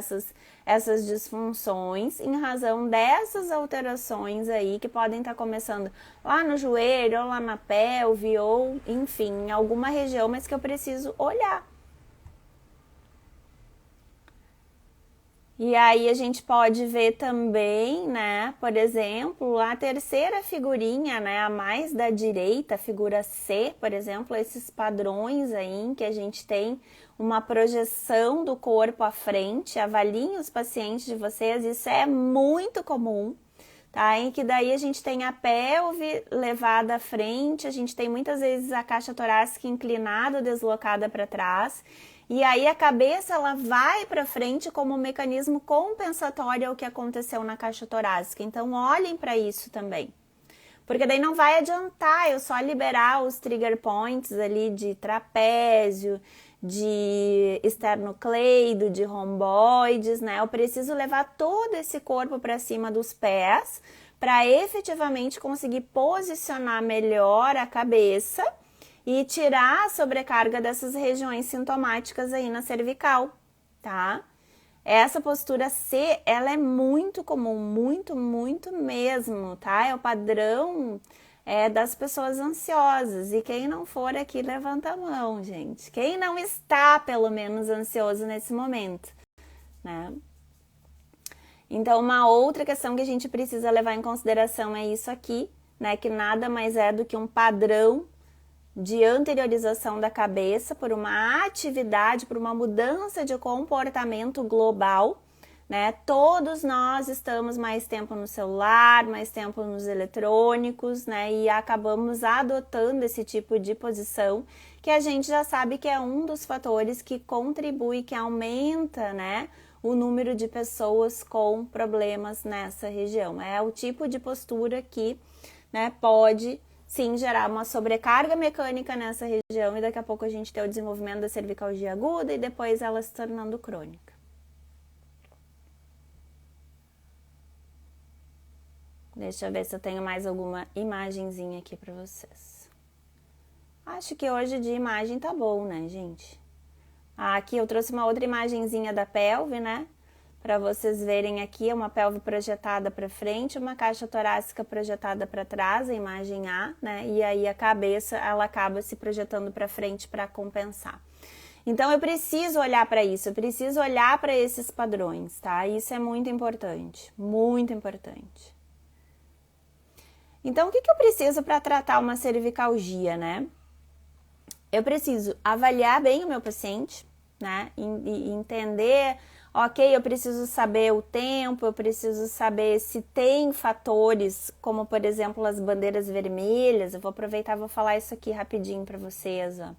essas disfunções em razão dessas alterações aí que podem estar começando lá no joelho, ou lá na pelve, ou enfim, em alguma região, mas que eu preciso olhar. E aí a gente pode ver também, né, por exemplo, a terceira figurinha, né, a mais da direita, a figura C, por exemplo, esses padrões aí em que a gente tem uma projeção do corpo à frente. Avaliem os pacientes de vocês, isso é muito comum, tá? Em que daí a gente tem a pelve levada à frente, a gente tem muitas vezes a caixa torácica inclinada ou deslocada para trás. E aí a cabeça ela vai para frente como um mecanismo compensatório ao que aconteceu na caixa torácica. Então olhem para isso também. Porque daí não vai adiantar eu só liberar os trigger points ali de trapézio, de esternocleido, de romboides, né? Eu preciso levar todo esse corpo para cima dos pés para efetivamente conseguir posicionar melhor a cabeça e tirar a sobrecarga dessas regiões sintomáticas aí na cervical, tá? Essa postura C, ela é muito comum, muito mesmo, tá? É o padrão das pessoas ansiosas. E quem não for aqui, levanta a mão, gente. Quem não está, pelo menos, ansioso nesse momento, né? Então, uma outra questão que a gente precisa levar em consideração é isso aqui, né? Que nada mais é do que um padrão de anteriorização da cabeça por uma atividade, por uma mudança de comportamento global, né? Todos nós estamos mais tempo no celular, mais tempo nos eletrônicos, né? E acabamos adotando esse tipo de posição que a gente já sabe que é um dos fatores que contribui, que aumenta, né? O número de pessoas com problemas nessa região. É o tipo de postura que, né, pode sim gerar uma sobrecarga mecânica nessa região e daqui a pouco a gente tem o desenvolvimento da cervicalgia aguda e depois ela se tornando crônica. Deixa eu ver se eu tenho mais alguma imagenzinha aqui para vocês. Acho que hoje de imagem tá bom, né, gente? Aqui eu trouxe uma outra imagenzinha da pelve, né? Para vocês verem aqui, é uma pelve projetada para frente, uma caixa torácica projetada para trás, a imagem A, né? E aí a cabeça, ela acaba se projetando para frente para compensar. Então eu preciso olhar para isso, eu preciso olhar para esses padrões, tá? Isso é muito importante, muito importante. Então o que eu preciso para tratar uma cervicalgia, né? Eu preciso avaliar bem o meu paciente, né? E entender, ok, eu preciso saber o tempo, eu preciso saber se tem fatores, como por exemplo as bandeiras vermelhas. Eu vou aproveitar e vou falar isso aqui rapidinho para vocês, ó.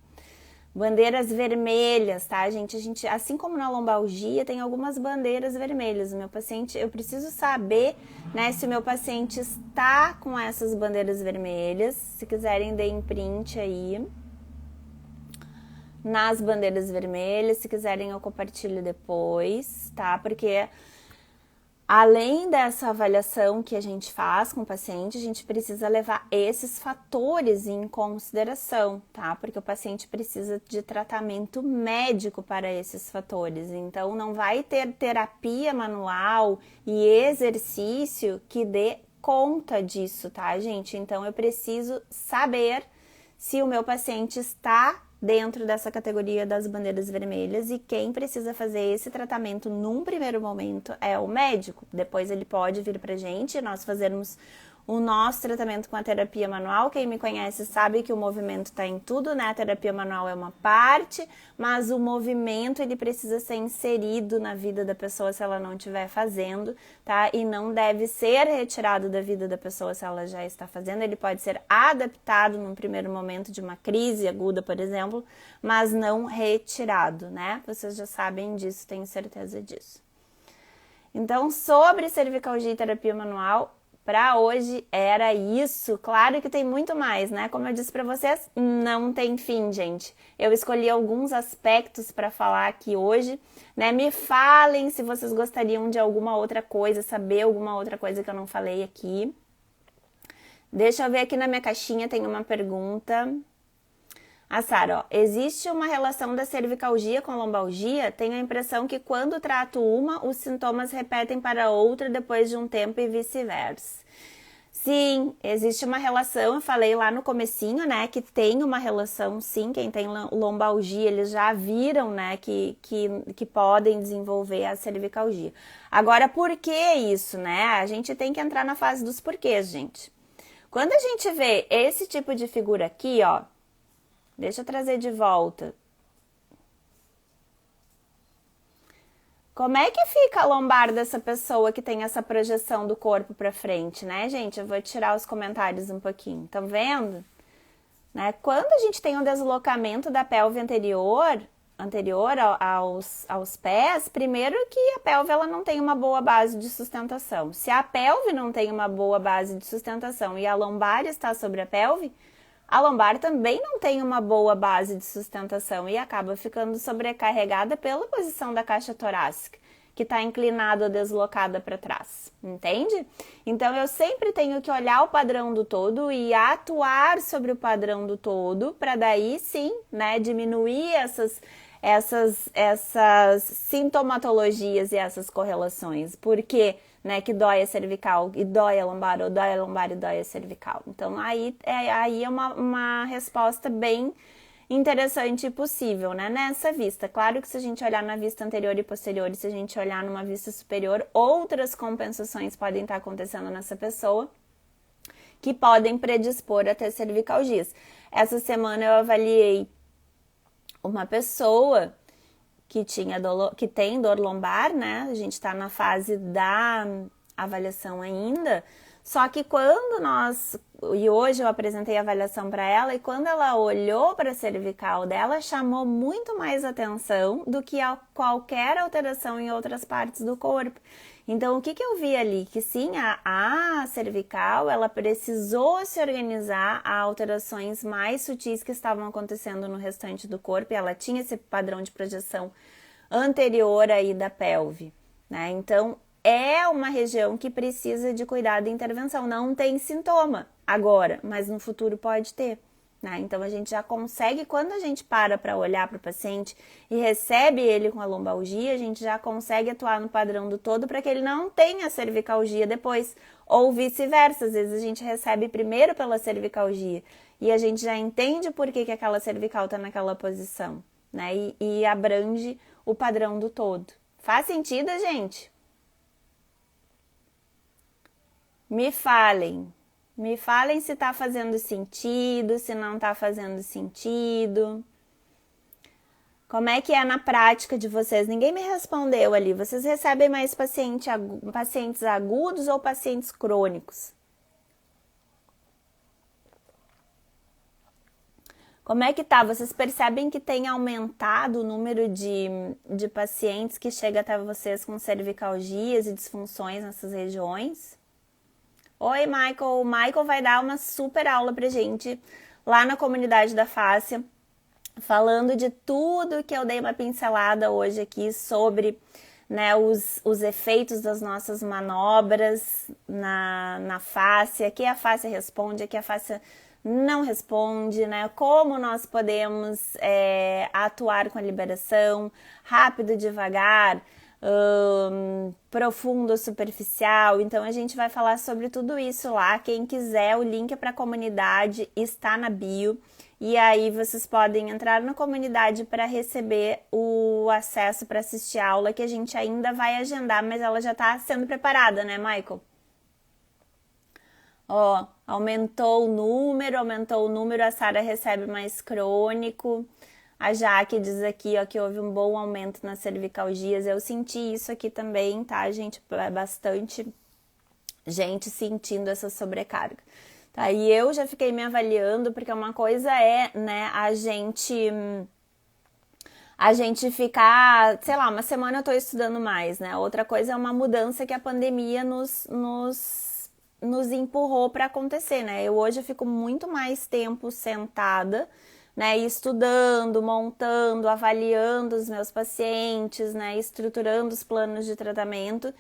Bandeiras vermelhas, tá, gente? A gente, assim como na lombalgia, tem algumas bandeiras vermelhas. O meu paciente, eu preciso saber, né, se o meu paciente está com essas bandeiras vermelhas. Se quiserem, deem print aí nas bandeiras vermelhas. Se quiserem, eu compartilho depois, tá? Porque Além dessa avaliação que a gente faz com o paciente, a gente precisa levar esses fatores em consideração, tá? Porque o paciente precisa de tratamento médico para esses fatores. Então, não vai ter terapia manual e exercício que dê conta disso, tá, gente? Então, eu preciso saber se o meu paciente está dentro dessa categoria das bandeiras vermelhas e quem precisa fazer esse tratamento num primeiro momento é o médico. Depois ele pode vir pra gente, nós fazermos o nosso tratamento com a terapia manual. Quem me conhece sabe que o movimento está em tudo, né? A terapia manual é uma parte, mas o movimento ele precisa ser inserido na vida da pessoa se ela não estiver fazendo, tá? E não deve ser retirado da vida da pessoa se ela já está fazendo. Ele pode ser adaptado num primeiro momento de uma crise aguda, por exemplo, mas não retirado, né? Vocês já sabem disso, tenho certeza disso. Então, sobre cervicalgia e terapia manual, para hoje era isso. Claro que tem muito mais, né? Como eu disse para vocês, não tem fim, gente. Eu escolhi alguns aspectos para falar aqui hoje, né? Me falem se vocês gostariam de alguma outra coisa, saber alguma outra coisa que eu não falei aqui. Deixa eu ver aqui na minha caixinha, tem uma pergunta. A Sara, existe uma relação da cervicalgia com a lombalgia? Tenho a impressão que quando trato uma, os sintomas repetem para outra depois de um tempo e vice-versa. Sim, existe uma relação, eu falei lá no comecinho, né, que tem uma relação, sim, quem tem lombalgia, eles já viram, né, que podem desenvolver a cervicalgia. Agora, por que isso, né? A gente tem que entrar na fase dos porquês, gente. Quando a gente vê esse tipo de figura aqui, ó, deixa eu trazer de volta. Como é que fica a lombar dessa pessoa que tem essa projeção do corpo para frente, né, gente? Eu vou tirar os comentários um pouquinho. Estão vendo? Né? Quando a gente tem um deslocamento da pelve anterior aos pés, primeiro que a pelve ela não tem uma boa base de sustentação. Se a pelve não tem uma boa base de sustentação e a lombar está sobre a pelve, a lombar também não tem uma boa base de sustentação e acaba ficando sobrecarregada pela posição da caixa torácica, que está inclinada ou deslocada para trás, entende? Então, eu sempre tenho que olhar o padrão do todo e atuar sobre o padrão do todo, para daí sim, né, diminuir essas sintomatologias e essas correlações. Porque né, que dói a cervical e dói a lombar, ou dói a lombar e dói a cervical. Então, aí é uma resposta bem interessante e possível, né, nessa vista. Claro que se a gente olhar na vista anterior e posterior, e se a gente olhar numa vista superior, outras compensações podem estar acontecendo nessa pessoa que podem predispor a ter cervicalgias. Essa semana eu avaliei uma pessoa que tem dor lombar, né? A gente está na fase da avaliação ainda. Só que e hoje eu apresentei a avaliação para ela, e quando ela olhou para a cervical dela, chamou muito mais atenção do que a qualquer alteração em outras partes do corpo. Então, o que eu vi ali? Que sim, a cervical, ela precisou se organizar a alterações mais sutis que estavam acontecendo no restante do corpo, e ela tinha esse padrão de projeção anterior aí da pelve, né? Então, é uma região que precisa de cuidado e intervenção. Não tem sintoma agora, mas no futuro pode ter, né? Então, a gente já consegue, quando a gente para olhar para o paciente e recebe ele com a lombalgia, a gente já consegue atuar no padrão do todo para que ele não tenha cervicalgia depois, ou vice-versa. Às vezes a gente recebe primeiro pela cervicalgia e a gente já entende por que aquela cervical está naquela posição, né? E abrange o padrão do todo. Faz sentido, gente? Me falem se tá fazendo sentido, se não tá fazendo sentido. Como é que é na prática de vocês? Ninguém me respondeu ali. Vocês recebem mais pacientes agudos ou pacientes crônicos? Como é que tá? Vocês percebem que tem aumentado o número de pacientes que chega até vocês com cervicalgias e disfunções nessas regiões? Oi, Michael. O Michael vai dar uma super aula pra gente lá na comunidade da Fáscia, falando de tudo que eu dei uma pincelada hoje aqui sobre, né, os efeitos das nossas manobras na face. Aqui a face responde, aqui a face não responde, né? Como nós podemos atuar com a liberação, rápido, devagar, profundo, superficial. Então a gente vai falar sobre tudo isso lá. Quem quiser, o link para a comunidade está na bio. E aí vocês podem entrar na comunidade para receber o acesso para assistir a aula que a gente ainda vai agendar, mas ela já está sendo preparada, né, Michael? Ó, aumentou o número, a Sara recebe mais crônico. A Jaque diz aqui, ó, que houve um bom aumento nas cervicalgias. Eu senti isso aqui também, tá, gente? Bastante gente sentindo essa sobrecarga. Tá? E eu já fiquei me avaliando, porque uma coisa é, né, a gente ficar, sei lá, uma semana eu tô estudando mais, né? Outra coisa é uma mudança que a pandemia nos empurrou para acontecer, né? Eu hoje fico muito mais tempo sentada, né, estudando, montando, avaliando os meus pacientes, né, estruturando os planos de tratamento,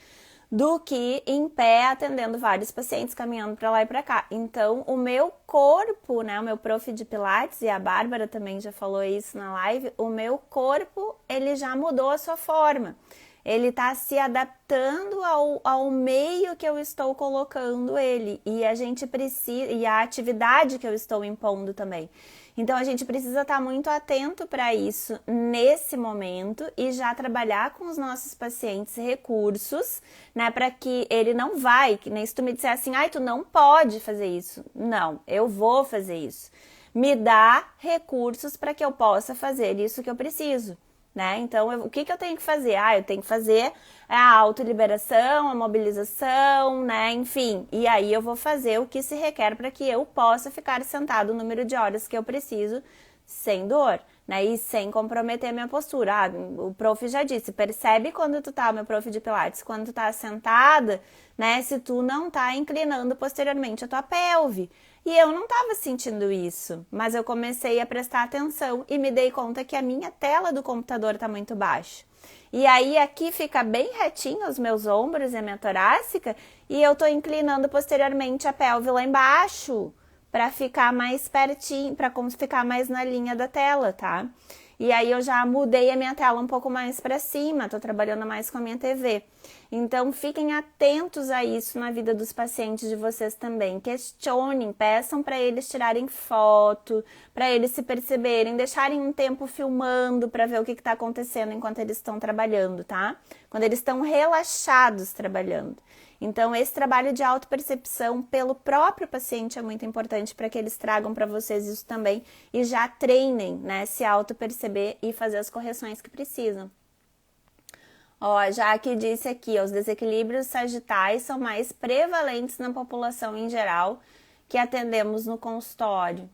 do que em pé atendendo vários pacientes, caminhando para lá e para cá. Então, o meu corpo, né, o meu prof de Pilates, e a Bárbara também já falou isso na live, o meu corpo, ele já mudou a sua forma. Ele está se adaptando ao meio que eu estou colocando ele. E a gente precisa, e a atividade que eu estou impondo também. Então a gente precisa estar muito atento para isso nesse momento e já trabalhar com os nossos pacientes recursos, né, para que ele não vai, que nem se tu me disser assim, ai, tu não pode fazer isso. Não, eu vou fazer isso. Me dá recursos para que eu possa fazer isso que eu preciso. Né? Então, o que eu tenho que fazer? Eu tenho que fazer a autoliberação, a mobilização, né? Enfim, e aí eu vou fazer o que se requer para que eu possa ficar sentado o número de horas que eu preciso sem dor, né? E sem comprometer a minha postura. O prof já disse, percebe quando tu tá, meu prof de Pilates, quando tu tá sentada, né? Se tu não tá inclinando posteriormente a tua pelve. E eu não estava sentindo isso, mas eu comecei a prestar atenção e me dei conta que a minha tela do computador está muito baixa. E aí aqui fica bem retinho os meus ombros e a minha torácica e eu estou inclinando posteriormente a pelve lá embaixo para ficar mais pertinho, para ficar mais na linha da tela, tá? E aí eu já mudei a minha tela um pouco mais para cima, tô trabalhando mais com a minha TV. Então fiquem atentos a isso na vida dos pacientes de vocês também. Questionem, peçam para eles tirarem foto, para eles se perceberem, deixarem um tempo filmando para ver o que está acontecendo enquanto eles estão trabalhando, tá? Quando eles estão relaxados trabalhando. Então, esse trabalho de autopercepção pelo próprio paciente é muito importante para que eles tragam para vocês isso também e já treinem, né, se autoperceber e fazer as correções que precisam. Ó, já que disse aqui, os desequilíbrios sagitais são mais prevalentes na população em geral que atendemos no consultório.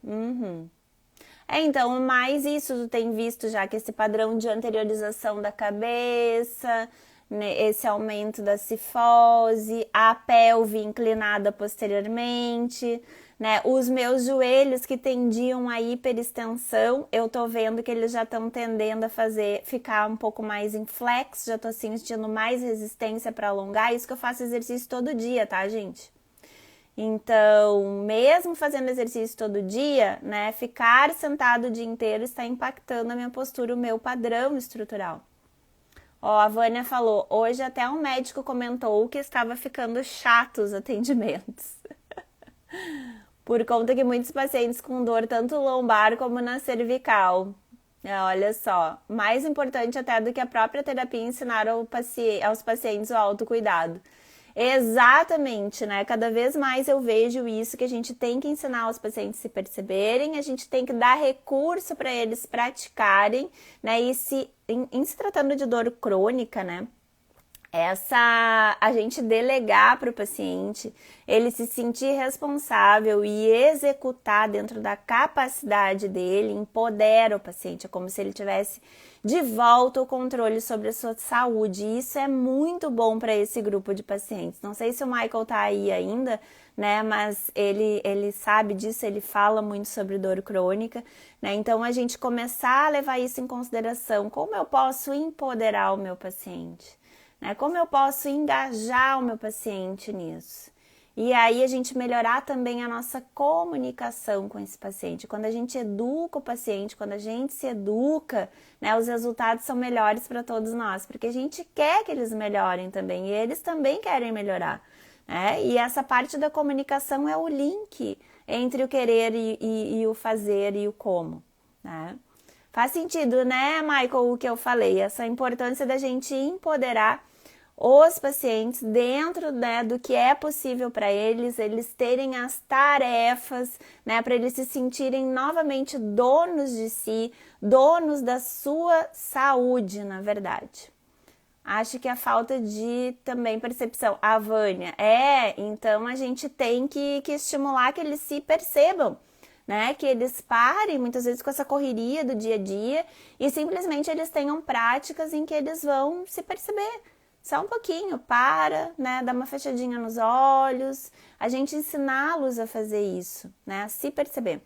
Então, mais isso tu tem visto já que esse padrão de anteriorização da cabeça, né, esse aumento da cifose, a pelve inclinada posteriormente, né? Os meus joelhos que tendiam à hiperextensão, eu tô vendo que eles já estão tendendo a ficar um pouco mais em flex, já tô sentindo mais resistência para alongar, isso que eu faço exercício todo dia, tá, gente? Então, mesmo fazendo exercício todo dia, né, ficar sentado o dia inteiro está impactando a minha postura, o meu padrão estrutural. Ó, a Vânia falou, hoje até um médico comentou que estava ficando chato os atendimentos. Por conta que muitos pacientes com dor tanto lombar como na cervical. Olha só, mais importante até do que a própria terapia ensinar aos pacientes o autocuidado. Exatamente, né? Cada vez mais eu vejo isso, que a gente tem que ensinar os pacientes a se perceberem, a gente tem que dar recurso para eles praticarem, né? E em se tratando de dor crônica, né? A gente delegar para o paciente, ele se sentir responsável e executar dentro da capacidade dele, empodera o paciente, é como se ele tivesse de volta o controle sobre a sua saúde. E isso é muito bom para esse grupo de pacientes. Não sei se o Michael tá aí ainda, né? Mas ele sabe disso, ele fala muito sobre dor crônica, né? Então a gente começar a levar isso em consideração, como eu posso empoderar o meu paciente? né? Como eu posso engajar o meu paciente nisso? E aí a gente melhorar também a nossa comunicação com esse paciente. Quando a gente educa o paciente, quando a gente se educa, né, os resultados são melhores para todos nós, porque a gente quer que eles melhorem também, e eles também querem melhorar, né? E essa parte da comunicação é o link entre o querer e o fazer e o como, né? Faz sentido, né, Michael, o que eu falei, essa importância da gente empoderar os pacientes dentro, né, do que é possível para eles terem as tarefas, né, para eles se sentirem novamente donos de si, donos da sua saúde, na verdade. Acho que a falta de também percepção. A Vânia, então a gente tem que estimular que eles se percebam, né? Que eles parem muitas vezes com essa correria do dia a dia e simplesmente eles tenham práticas em que eles vão se perceber. Só um pouquinho, né? Dá uma fechadinha nos olhos, a gente ensiná-los a fazer isso, né? A se perceber.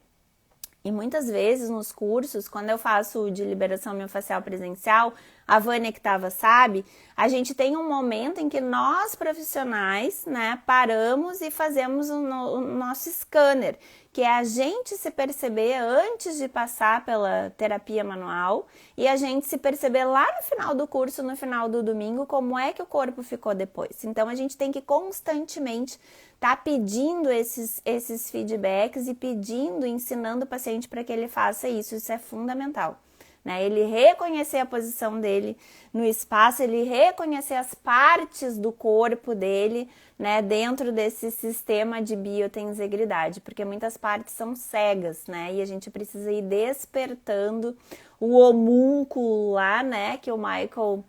E muitas vezes nos cursos, quando eu faço de liberação miofascial presencial, a Vânia que estava sabe, a gente tem um momento em que nós profissionais, né, paramos e fazemos o nosso scanner, que é a gente se perceber antes de passar pela terapia manual e a gente se perceber lá no final do curso, no final do domingo, como é que o corpo ficou depois. Então a gente tem que constantemente tá pedindo esses feedbacks e pedindo, ensinando o paciente para que ele faça isso. Isso é fundamental, né? Ele reconhecer a posição dele no espaço, ele reconhecer as partes do corpo dele, né, dentro desse sistema de biotensegridade, porque muitas partes são cegas, né? E a gente precisa ir despertando o homúnculo lá, né, que o Michael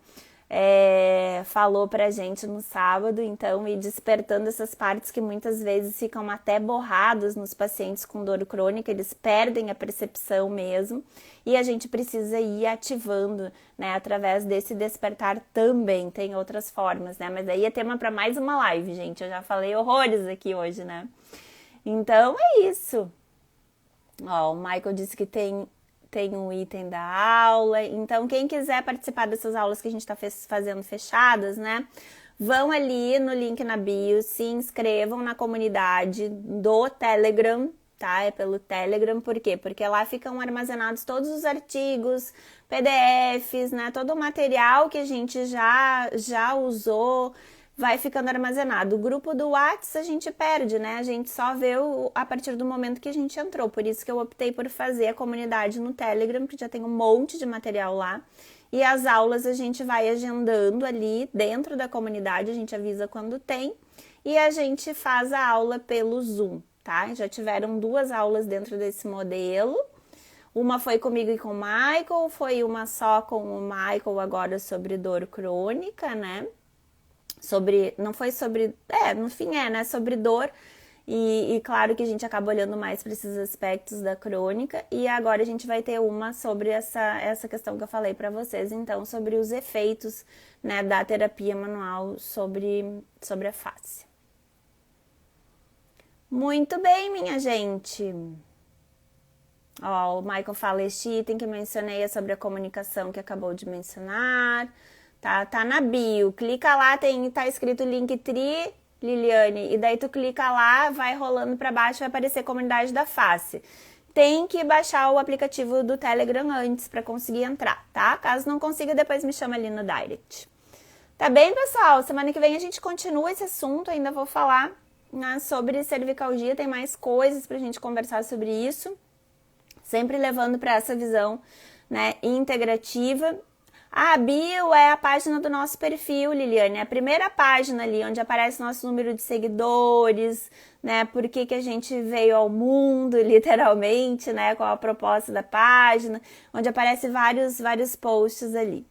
falou pra gente no sábado, então, e despertando essas partes que muitas vezes ficam até borradas nos pacientes com dor crônica, eles perdem a percepção mesmo, e a gente precisa ir ativando, né, através desse despertar também, tem outras formas, né, mas aí é tema para mais uma live, gente, eu já falei horrores aqui hoje, né, então é isso. Ó, o Michael disse que tem um item da aula, então quem quiser participar dessas aulas que a gente está fazendo fechadas, né, vão ali no link na bio, se inscrevam na comunidade do Telegram, tá, é pelo Telegram, por quê? Porque lá ficam armazenados todos os artigos, PDFs, né, todo o material que a gente já usou, vai ficando armazenado. O grupo do WhatsApp a gente perde, né? A gente só vê a partir do momento que a gente entrou. Por isso que eu optei por fazer a comunidade no Telegram, que já tem um monte de material lá. E as aulas a gente vai agendando ali dentro da comunidade, a gente avisa quando tem. E a gente faz a aula pelo Zoom, tá? Já tiveram 2 aulas dentro desse modelo. Uma foi comigo e com o Michael, foi uma só com o Michael agora sobre dor crônica, né? Não foi sobre, no fim né, sobre dor, e claro que a gente acaba olhando mais para esses aspectos da crônica, e agora a gente vai ter uma sobre essa questão que eu falei para vocês, então, sobre os efeitos, né, da terapia manual sobre a face. Muito bem, minha gente! Ó, o Michael fala, este item que mencionei é sobre a comunicação que acabou de mencionar. Tá na bio, clica lá, tá escrito Linktree, Liliane, e daí tu clica lá, vai rolando para baixo, vai aparecer comunidade da face. Tem que baixar o aplicativo do Telegram antes para conseguir entrar, tá? Caso não consiga, depois me chama ali no direct. Tá bem, pessoal? Semana que vem a gente continua esse assunto, ainda vou falar, né, sobre cervicalgia, tem mais coisas pra gente conversar sobre isso, sempre levando para essa visão, né, integrativa. A bio é a página do nosso perfil, Liliane, é a primeira página ali, onde aparece nosso número de seguidores, né, por que a gente veio ao mundo, literalmente, né, qual a proposta da página, onde aparece vários posts ali.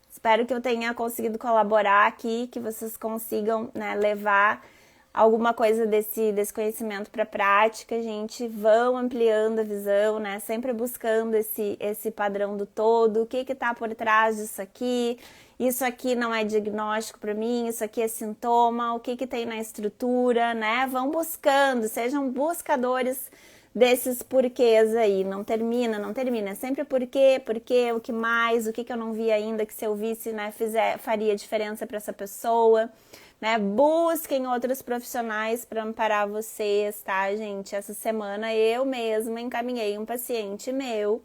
Espero que eu tenha conseguido colaborar aqui, que vocês consigam, né, levar alguma coisa desse conhecimento para a prática, gente, vão ampliando a visão, né, sempre buscando esse padrão do todo, o que tá por trás disso aqui não é diagnóstico para mim, isso aqui é sintoma, o que tem na estrutura, né, vão buscando, sejam buscadores desses porquês aí. Não termina, não termina. É sempre porquê, porquê, o que mais, o que eu não vi ainda, que se eu visse, né, faria diferença para essa pessoa. Né? Busquem outros profissionais para amparar vocês, tá, gente? Essa semana eu mesma encaminhei um paciente meu,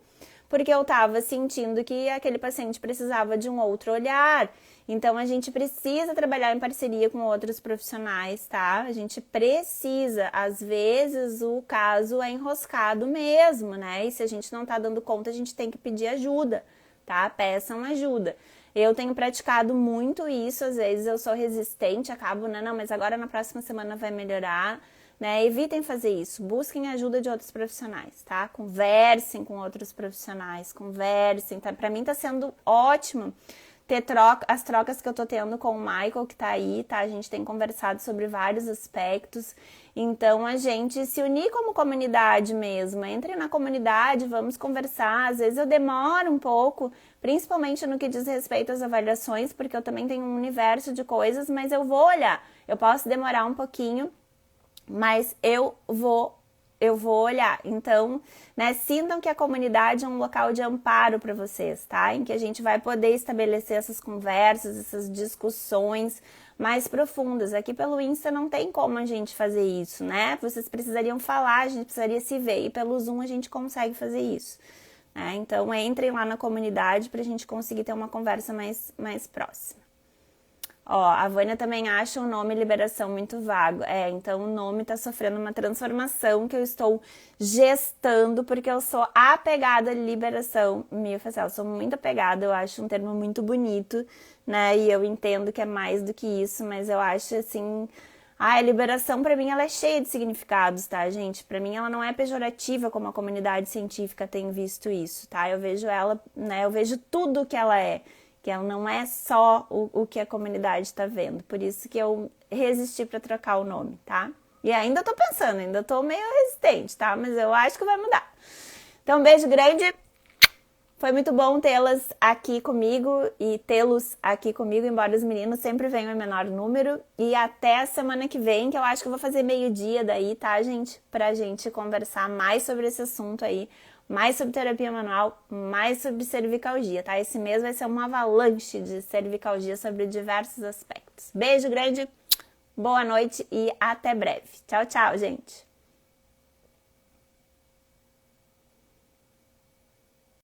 porque eu tava sentindo que aquele paciente precisava de um outro olhar. Então, a gente precisa trabalhar em parceria com outros profissionais, tá? A gente precisa, às vezes, o caso é enroscado mesmo, né? E se a gente não tá dando conta, a gente tem que pedir ajuda, tá? Peçam ajuda. Eu tenho praticado muito isso, às vezes eu sou resistente, acabo, né? Não, mas agora na próxima semana vai melhorar, né? Evitem fazer isso, busquem ajuda de outros profissionais, tá? Conversem com outros profissionais, conversem, tá? Pra mim tá sendo ótimo ter as trocas que eu tô tendo com o Michael, que tá aí, tá? A gente tem conversado sobre vários aspectos. Então, a gente se unir como comunidade mesmo. Entre na comunidade, vamos conversar. Às vezes eu demoro um pouco, principalmente no que diz respeito às avaliações, porque eu também tenho um universo de coisas, mas eu vou olhar. Eu posso demorar um pouquinho, mas eu vou olhar. Então, né, sintam que a comunidade é um local de amparo para vocês, tá? Em que a gente vai poder estabelecer essas conversas, essas discussões mais profundas. Aqui pelo Insta não tem como a gente fazer isso, né? Vocês precisariam falar, a gente precisaria se ver. E pelo Zoom a gente consegue fazer isso. Né? Então, entrem lá na comunidade para a gente conseguir ter uma conversa mais próxima. Ó, a Vânia também acha o nome Liberação muito vago. Então o nome tá sofrendo uma transformação que eu estou gestando, porque eu sou apegada à liberação miofascial. Eu sou muito apegada, eu acho um termo muito bonito, né? E eu entendo que é mais do que isso, mas eu acho assim... a liberação pra mim ela é cheia de significados, tá, gente? Pra mim ela não é pejorativa como a comunidade científica tem visto isso, tá? Eu vejo ela, né? Eu vejo tudo que ela é. Que ela não é só o que a comunidade está vendo. Por isso que eu resisti para trocar o nome, tá? E ainda tô pensando, ainda tô meio resistente, tá? Mas eu acho que vai mudar. Então, um beijo grande. Foi muito bom tê-las aqui comigo e tê-los aqui comigo, embora os meninos sempre venham em menor número. E até a semana que vem, que eu acho que eu vou fazer meio-dia daí, tá, gente? Pra gente conversar mais sobre esse assunto aí. Mais sobre terapia manual, mais sobre cervicalgia, tá? Esse mês vai ser uma avalanche de cervicalgia sobre diversos aspectos. Beijo grande, boa noite e até breve. Tchau, tchau, gente!